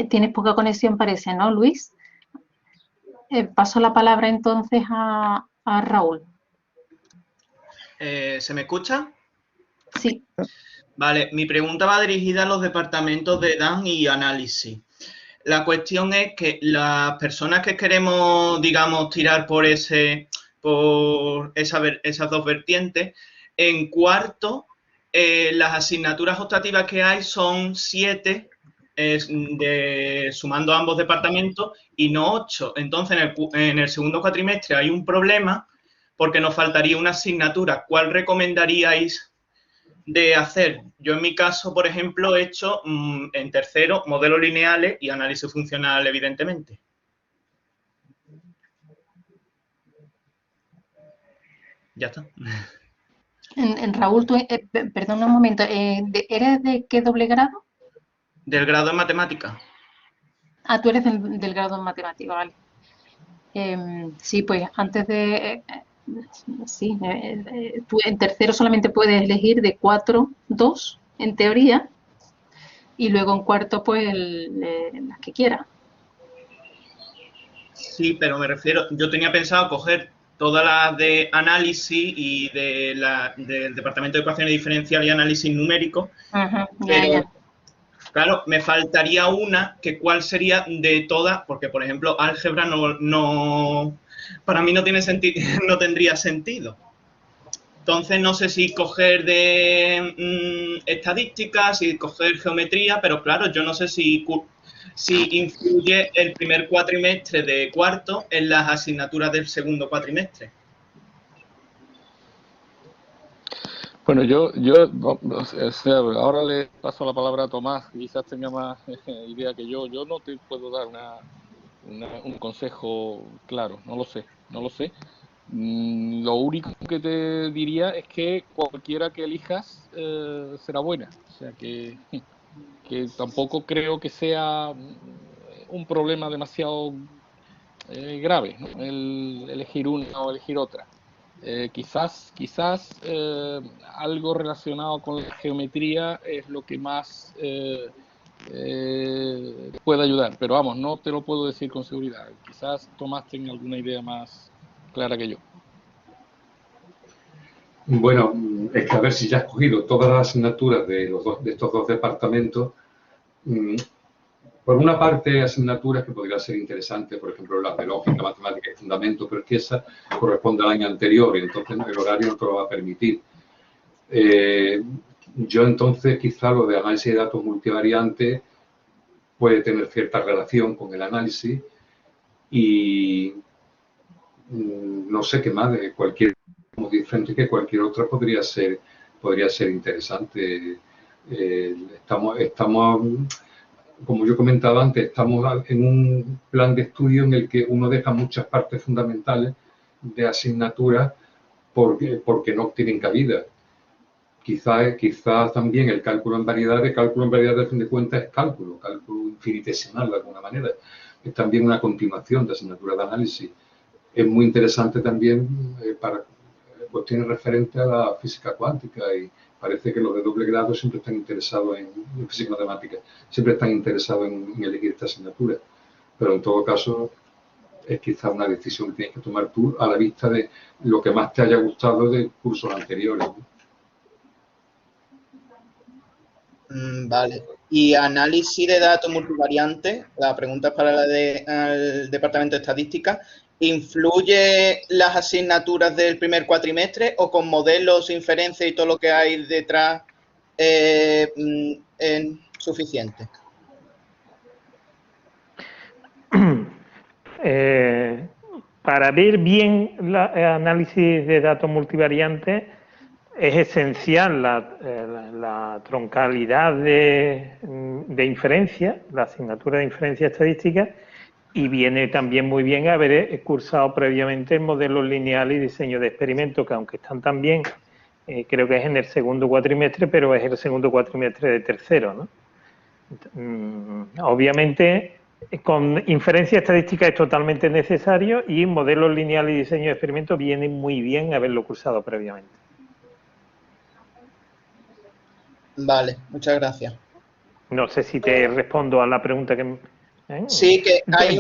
tienes poca conexión, parece, ¿no, Luis? Paso la palabra entonces a Raúl. ¿Se me escucha? Sí. Vale, mi pregunta va dirigida a los departamentos de DAN y análisis. La cuestión es que las personas que queremos, digamos, tirar por esas dos vertientes, en cuarto, las asignaturas optativas que hay son 7, sumando ambos departamentos, y no 8. Entonces, en el segundo cuatrimestre hay un problema porque nos faltaría una asignatura. ¿Cuál recomendaríais de hacer? Yo en mi caso, por ejemplo, he hecho en tercero modelos lineales y análisis funcional, evidentemente. Ya está. Raúl, tú, perdona un momento, ¿eres de qué doble grado? Del grado en matemática. Ah, tú eres del grado en matemática, vale. Sí, pues antes de... sí, tú en tercero solamente puedes elegir de 4, 2, en teoría, y luego en cuarto, pues, las que quieras. Sí, pero me refiero, yo tenía pensado coger todas las de análisis y del departamento de ecuaciones diferenciales y análisis numérico, pero claro, me faltaría una, que cuál sería de todas, porque por ejemplo álgebra no para mí no tiene sentido, no tendría sentido. Entonces no sé si coger de estadísticas, si coger geometría, pero claro, yo no sé si influye el primer cuatrimestre de cuarto en las asignaturas del segundo cuatrimestre. Bueno, yo ahora le paso la palabra a Tomás, quizás tenga más idea que yo. Yo no te puedo dar un consejo claro, no lo sé. Lo único que te diría es que cualquiera que elijas será buena. O sea que tampoco creo que sea un problema demasiado grave, ¿no? El elegir una o elegir otra. Quizás algo relacionado con la geometría es lo que más puede ayudar, pero vamos, no te lo puedo decir con seguridad. Quizás Tomás tenga alguna idea más clara que yo. Bueno, es que a ver si ya has cogido todas las asignaturas de estos dos departamentos. Por una parte, asignaturas que podrían ser interesantes, por ejemplo, las de lógica, matemática y fundamento, pero es que esa corresponde al año anterior y entonces el horario no te lo va a permitir. Yo entonces quizá lo de análisis de datos multivariantes puede tener cierta relación con el análisis y no sé qué más, de cualquier como diferente que cualquier otra podría ser interesante. Estamos, como yo comentaba antes, estamos en un plan de estudio en el que uno deja muchas partes fundamentales de asignaturas porque no tienen cabida. Quizás también el cálculo en variedades, a fin de cuentas es cálculo infinitesimal de alguna manera. Es también una continuación de asignatura de análisis. Es muy interesante también para cuestiones referentes a la física cuántica y parece que los de doble grado siempre están interesados en física matemática, siempre están interesados en elegir esta asignatura. Pero en todo caso es quizá una decisión que tienes que tomar tú a la vista de lo que más te haya gustado de cursos anteriores, ¿no? Vale. Y análisis de datos multivariantes, la pregunta es para el Departamento de Estadística. ¿Influye las asignaturas del primer cuatrimestre o con modelos, inferencias y todo lo que hay detrás suficiente? Para ver bien el análisis de datos multivariantes es esencial la troncalidad de inferencia, la asignatura de inferencia estadística, y viene también muy bien haber cursado previamente el modelo lineal y diseño de experimentos, que aunque están también, creo que es en el segundo cuatrimestre, pero es el segundo cuatrimestre de tercero, ¿no? Obviamente, con inferencia estadística es totalmente necesario y modelo lineal y diseño de experimentos viene muy bien haberlo cursado previamente. Vale, muchas gracias. No sé si te respondo a la pregunta que... Sí, que hay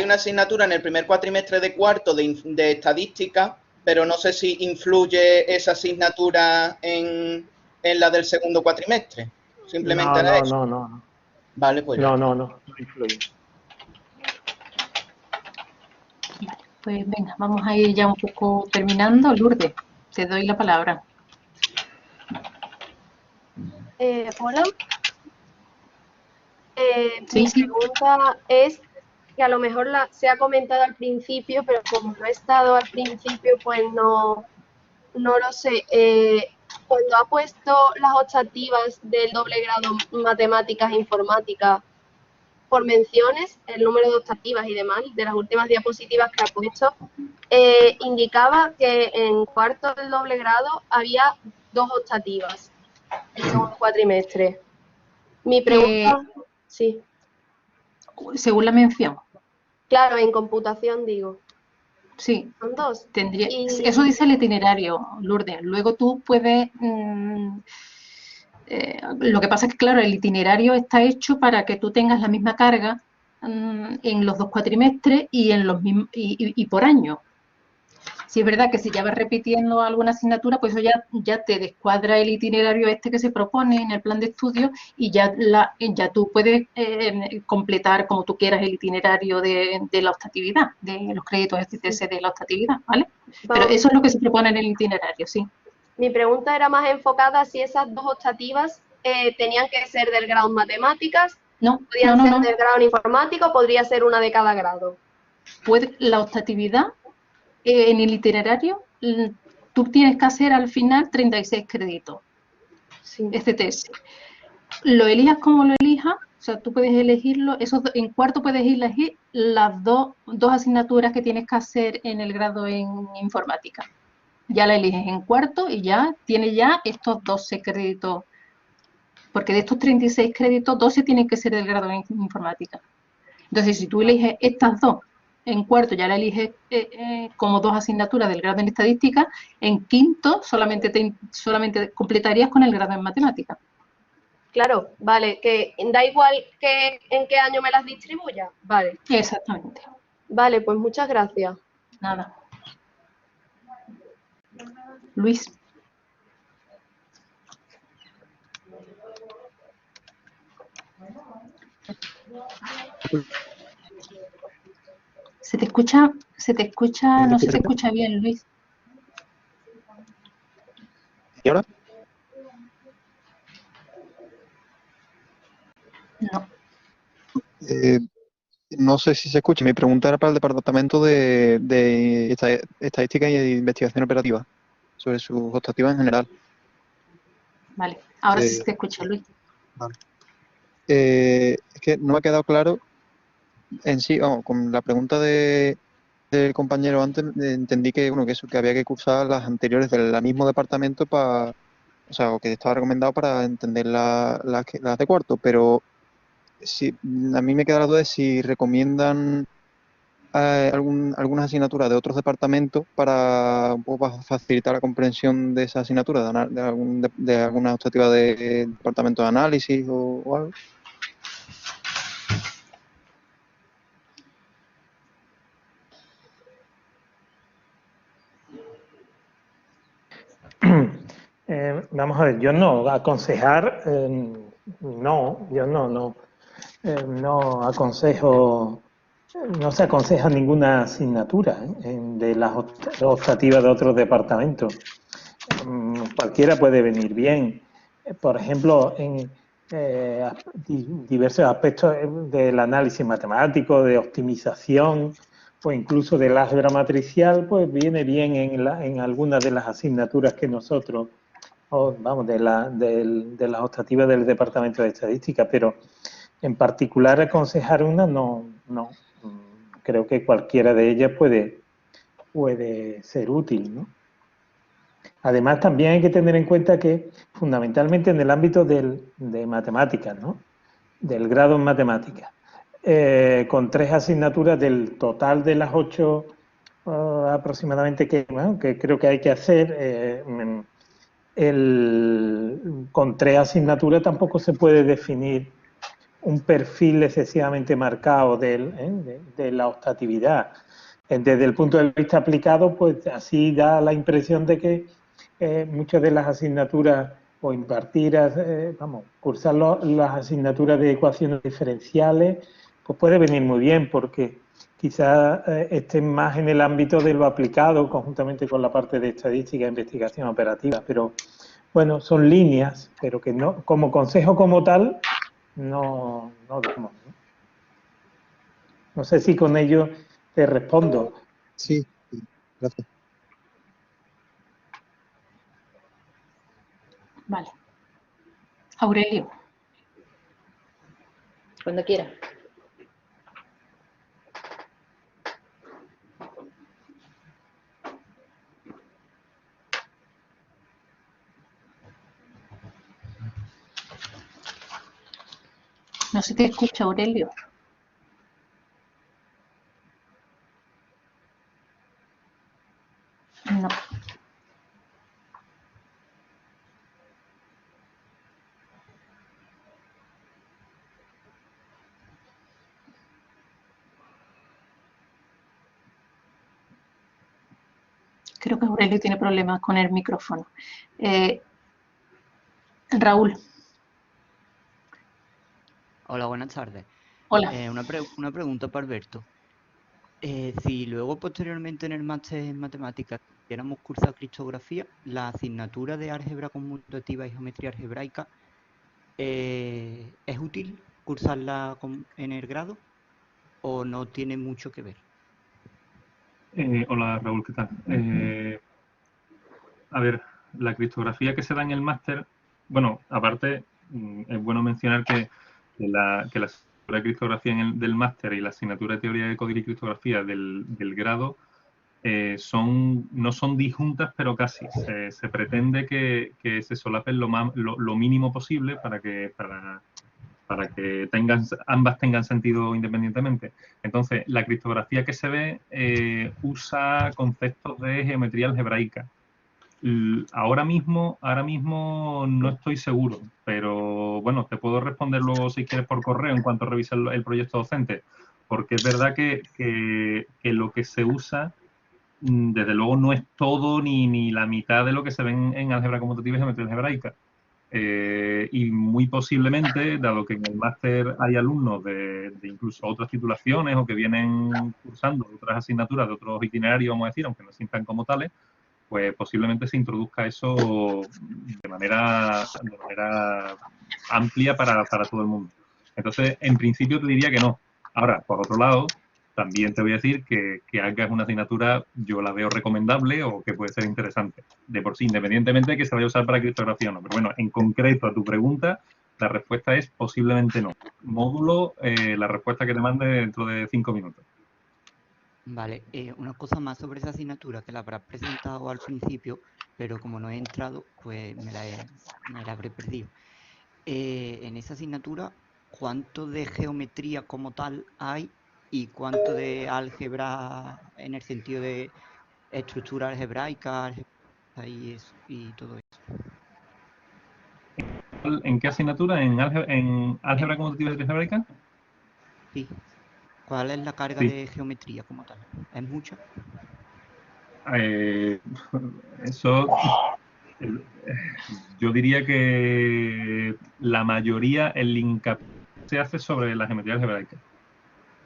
una asignatura en el primer cuatrimestre de cuarto de estadística, pero no sé si influye esa asignatura en la del segundo cuatrimestre. Simplemente era eso. No. Vale, pues no influye. Vale, pues venga, vamos a ir ya un poco terminando. Lourdes, te doy la palabra. Hola. Mi pregunta es que a lo mejor se ha comentado al principio, pero como no he estado al principio, pues no lo sé. Cuando ha puesto las optativas del doble grado matemáticas e informática por menciones, el número de optativas y demás, de las últimas diapositivas que ha puesto, indicaba que en cuarto del doble grado había 2 optativas el segundo cuatrimestre. Mi pregunta... sí. Según la mención. Claro, en computación digo. Sí. Son 2. Eso dice el itinerario, Lourdes. Luego tú puedes... lo que pasa es que, claro, el itinerario está hecho para que tú tengas la misma carga en los 2 cuatrimestres y en los mismos, y por año. Si es verdad que si ya vas repitiendo alguna asignatura, pues eso ya te descuadra el itinerario este que se propone en el plan de estudio y ya tú puedes completar como tú quieras el itinerario de la optatividad, de los créditos STS de la optatividad, ¿vale? Pero eso es lo que se propone en el itinerario, sí. Mi pregunta era más enfocada si esas 2 optativas tenían que ser del grado en matemáticas, podían ser del grado en informática o podría ser una de cada grado. La optatividad en el itinerario, tú tienes que hacer al final 36 créditos, STS. Lo elijas como lo elijas, o sea, tú puedes elegirlo, en cuarto puedes elegir las dos asignaturas que tienes que hacer en el grado en informática. Ya la eliges en cuarto y ya tienes ya estos 12 créditos, porque de estos 36 créditos, 12 tienen que ser del grado en informática. Entonces, si tú eliges estas 2, en cuarto ya la eliges como 2 asignaturas del grado en estadística, en quinto solamente completarías con el grado en matemática. Claro, vale, que da igual que en qué año me las distribuya, vale. Luis. Se te escucha, no se te escucha bien, Luis. ¿Y ahora? No. No sé si se escucha. Mi pregunta era para el Departamento de Estadística y Investigación Operativa, sobre sus optativas en general. Vale, ahora sí se te escucha, Luis. Vale. Es que no me ha quedado claro en sí, con la pregunta del compañero antes, entendí que, bueno, que había que cursar las anteriores del mismo departamento o sea, o que estaba recomendado para entender las de cuarto, pero sí, a mí me queda la duda de si recomiendan algunas asignaturas de otros departamentos para un poco facilitar la comprensión de esa asignatura, de alguna optativa de departamento de análisis o algo. Vamos a ver, yo no aconsejar, no aconsejo, no se aconseja ninguna asignatura de las optativas de otros departamentos. Cualquiera puede venir bien. Por ejemplo, en diversos aspectos del análisis matemático, de optimización, o incluso del álgebra matricial, pues viene bien en algunas de las asignaturas que nosotros, de las optativas del Departamento de Estadística, pero en particular aconsejar una no. Creo que cualquiera de ellas puede ser útil, ¿no? Además, también hay que tener en cuenta que fundamentalmente en el ámbito de matemáticas, ¿no? Del grado en matemáticas, con 3 asignaturas del total de las 8 aproximadamente que creo que hay que hacer, con 3 asignaturas tampoco se puede definir un perfil excesivamente marcado de la optatividad. Desde el punto de vista aplicado, pues así da la impresión de que muchas de las asignaturas o cursar las asignaturas de ecuaciones diferenciales, pues puede venir muy bien porque quizás estén más en el ámbito de lo aplicado conjuntamente con la parte de estadística e investigación operativa, pero bueno, son líneas, pero que no, como consejo como tal, no damos. No sé si con ello te respondo. Sí, gracias. Vale. Aurelio. Cuando quiera. No se te escucha, Aurelio. No. Creo que Aurelio tiene problemas con el micrófono. Raúl. Hola, buenas tardes. Hola. Una pregunta para Alberto. Si luego posteriormente en el máster en matemáticas quisiéramos cursar criptografía, la asignatura de álgebra conmutativa y geometría algebraica, ¿es útil cursarla en el grado o no tiene mucho que ver? Hola Raúl, ¿qué tal? A ver, la criptografía que se da en el máster, bueno, aparte es bueno mencionar que la asignatura de criptografía del máster y la asignatura de teoría de código y criptografía del grado no son disjuntas, pero casi. Se pretende que se solapen lo mínimo posible para que ambas tengan sentido independientemente. Entonces, la criptografía que se ve usa conceptos de geometría algebraica. Ahora mismo no estoy seguro, pero bueno, te puedo responder luego si quieres por correo en cuanto revise el proyecto docente, porque es verdad que lo que se usa desde luego no es todo ni la mitad de lo que se ven en álgebra conmutativa y geometría algebraica. Y muy posiblemente, dado que en el máster hay alumnos de incluso otras titulaciones o que vienen cursando otras asignaturas de otros itinerarios, vamos a decir, aunque no se sientan como tales, pues posiblemente se introduzca eso de manera amplia para todo el mundo. Entonces, en principio te diría que no. Ahora, por otro lado, también te voy a decir que hagas una asignatura, yo la veo recomendable o que puede ser interesante, de por sí, independientemente de que se vaya a usar para criptografía o no. Pero bueno, en concreto a tu pregunta, la respuesta es posiblemente no. Módulo, la respuesta que te mande dentro de 5 minutos. Vale, una cosa más sobre esa asignatura que la habrás presentado al principio, pero como no he entrado, pues me la habré perdido. En esa asignatura, ¿cuánto de geometría como tal hay y cuánto de álgebra en el sentido de estructura algebraica y todo eso? ¿En qué asignatura? ¿En álgebra conmutativa y algebraica? Sí. ¿Cuál es la carga de geometría como tal? ¿Es mucha? Eso, yo diría que la mayoría, el hincapié se hace sobre la geometría algebraica.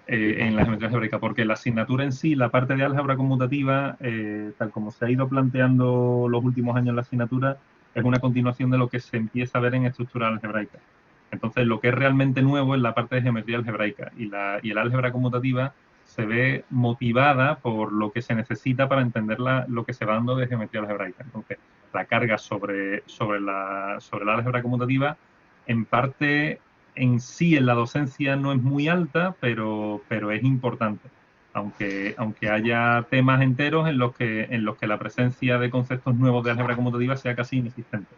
En la geometría algebraica, porque la asignatura en sí, la parte de álgebra conmutativa, tal como se ha ido planteando los últimos años en la asignatura, es una continuación de lo que se empieza a ver en estructura algebraica. Entonces, lo que es realmente nuevo es la parte de geometría algebraica y el álgebra conmutativa se ve motivada por lo que se necesita para entender lo que se va dando de geometría algebraica. Entonces, la carga sobre la álgebra conmutativa, en parte, en sí, en la docencia no es muy alta, pero es importante. Aunque haya temas enteros en los que la presencia de conceptos nuevos de álgebra conmutativa sea casi inexistente.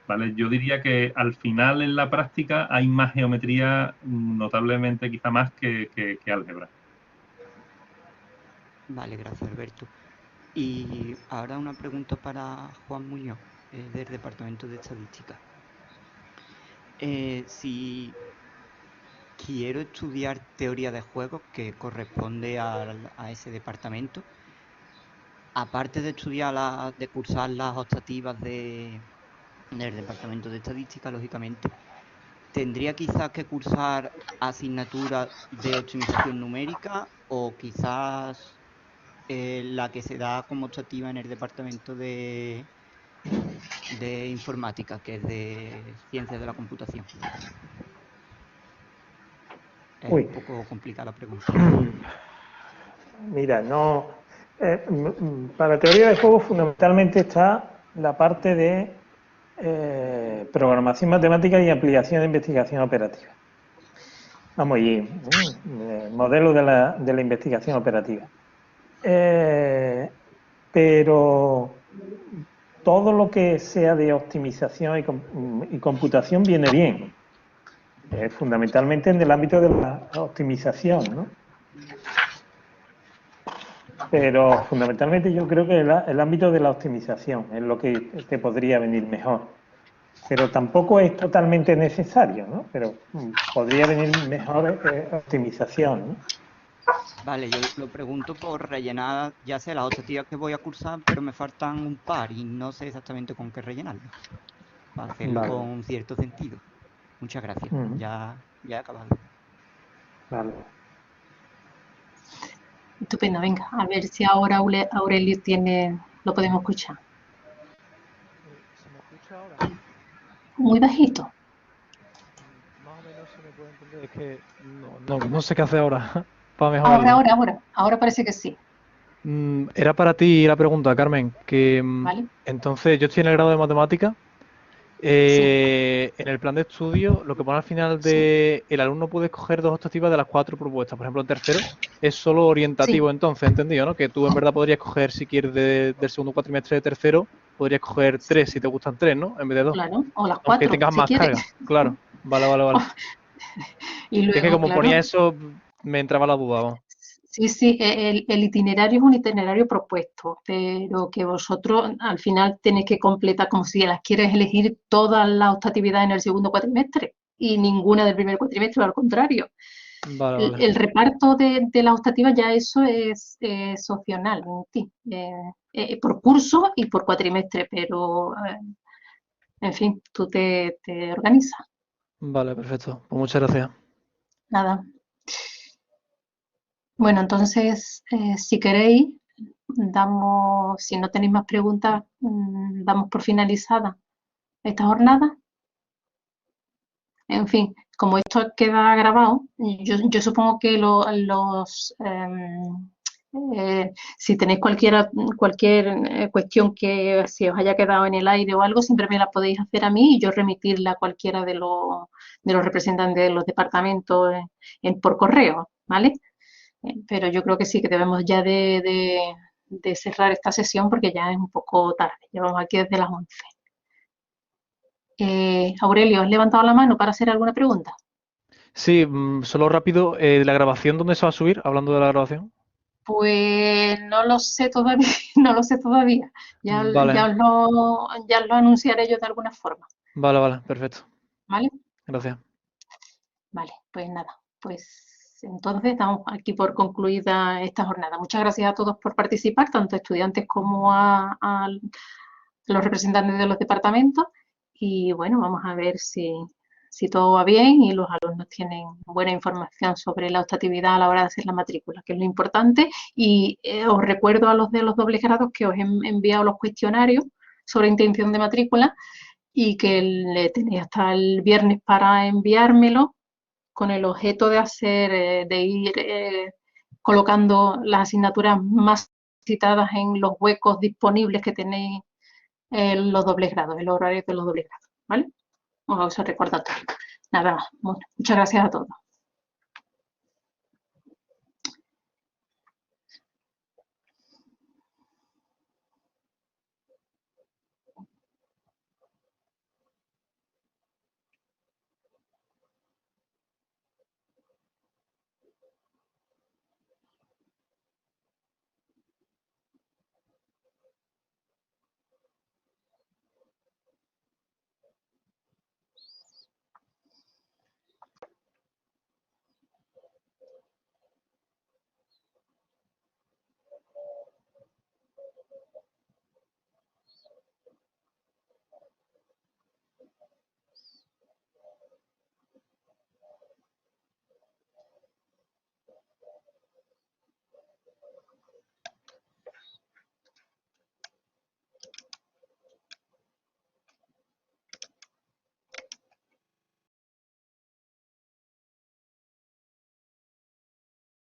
¿Vale? Yo diría que al final en la práctica hay más geometría, notablemente quizá más que álgebra. Vale, gracias Alberto. Y ahora una pregunta para Juan Muñoz, del Departamento de Estadística. Si quiero estudiar teoría de juegos, que corresponde a ese departamento, aparte de de cursar las optativas del Departamento de Estadística, lógicamente, ¿tendría quizás que cursar asignaturas de optimización numérica o quizás la que se da como optativa en el Departamento de Informática, que es de Ciencias de la Computación? Es un poco complicada la pregunta. Mira, para teoría de juegos fundamentalmente está la parte de programación matemática y aplicación de investigación operativa. Vamos, y modelo de la investigación operativa. Pero todo lo que sea de optimización y computación viene bien. Fundamentalmente en el ámbito de la optimización, ¿no? Pero fundamentalmente yo creo que el ámbito de la optimización es lo que te podría venir mejor. Pero tampoco es totalmente necesario, ¿no? Pero podría venir mejor optimización, ¿no? Vale, yo lo pregunto por rellenar, ya sé, las optativas que voy a cursar, pero me faltan un par y no sé exactamente con qué rellenarlo. Para hacerlo con un cierto sentido. Muchas gracias. Ya he acabado. Vale. Estupendo, venga, a ver si ahora Aurelio lo podemos escuchar. ¿Se me escucha ahora? Muy bajito. Más o menos se me puede entender, es que no sé qué hacer ahora. Para mejorar. Ahora parece que sí. Era para ti la pregunta, Carmen, que ¿vale? Entonces yo estoy en el grado de matemática. En el plan de estudio, lo que pone al final el alumno puede escoger 2 optativas de las 4 propuestas. Por ejemplo, el tercero es solo orientativo, entonces, ¿entendido? ¿No? Que tú en verdad podrías escoger, si quieres, del segundo cuatrimestre de tercero, podrías escoger 3 si te gustan 3, ¿no? En vez de 2. Claro, o las 4. Aunque tengas más carga. Claro, vale. Y luego, es que como ponía eso, me entraba la duda, vamos. Sí, el itinerario es un itinerario propuesto, pero que vosotros al final tenéis que completar como si las quieres elegir todas las optatividades en el segundo cuatrimestre y ninguna del primer cuatrimestre, al contrario. Vale, El reparto de las optativas ya eso es opcional en ti, por curso y por cuatrimestre, pero en fin, tú te organizas. Vale, perfecto. Pues muchas gracias. Nada. Bueno, entonces, si queréis, si no tenéis más preguntas, damos por finalizada esta jornada. En fin, como esto queda grabado, yo supongo que si tenéis cualquier cuestión que se os haya quedado en el aire o algo, siempre me la podéis hacer a mí y yo remitirla a cualquiera de los representantes de los departamentos por correo, ¿vale? Pero yo creo que sí, que debemos ya de cerrar esta sesión porque ya es un poco tarde. Llevamos aquí desde las 11. Aurelio, ¿has levantado la mano para hacer alguna pregunta? Sí, solo rápido, ¿la grabación dónde se va a subir? Hablando de la grabación. Pues no lo sé todavía, no lo sé todavía. Vale. Ya os lo anunciaré yo de alguna forma. Vale, perfecto. ¿Vale? Gracias. Vale, pues nada, pues entonces damos aquí por concluida esta jornada. Muchas gracias a todos por participar, tanto estudiantes como a los representantes de los departamentos. Y bueno, vamos a ver si todo va bien y los alumnos tienen buena información sobre la optatividad a la hora de hacer la matrícula, que es lo importante. Y os recuerdo a los de los dobles grados que os he enviado los cuestionarios sobre intención de matrícula y que le tenéis hasta el viernes para enviármelo con el objeto de ir colocando las asignaturas más citadas en los huecos disponibles que tenéis los dobles grados, el horario de los dobles grados, ¿vale? Os recuerdo todo. Nada más. Bueno, muchas gracias a todos.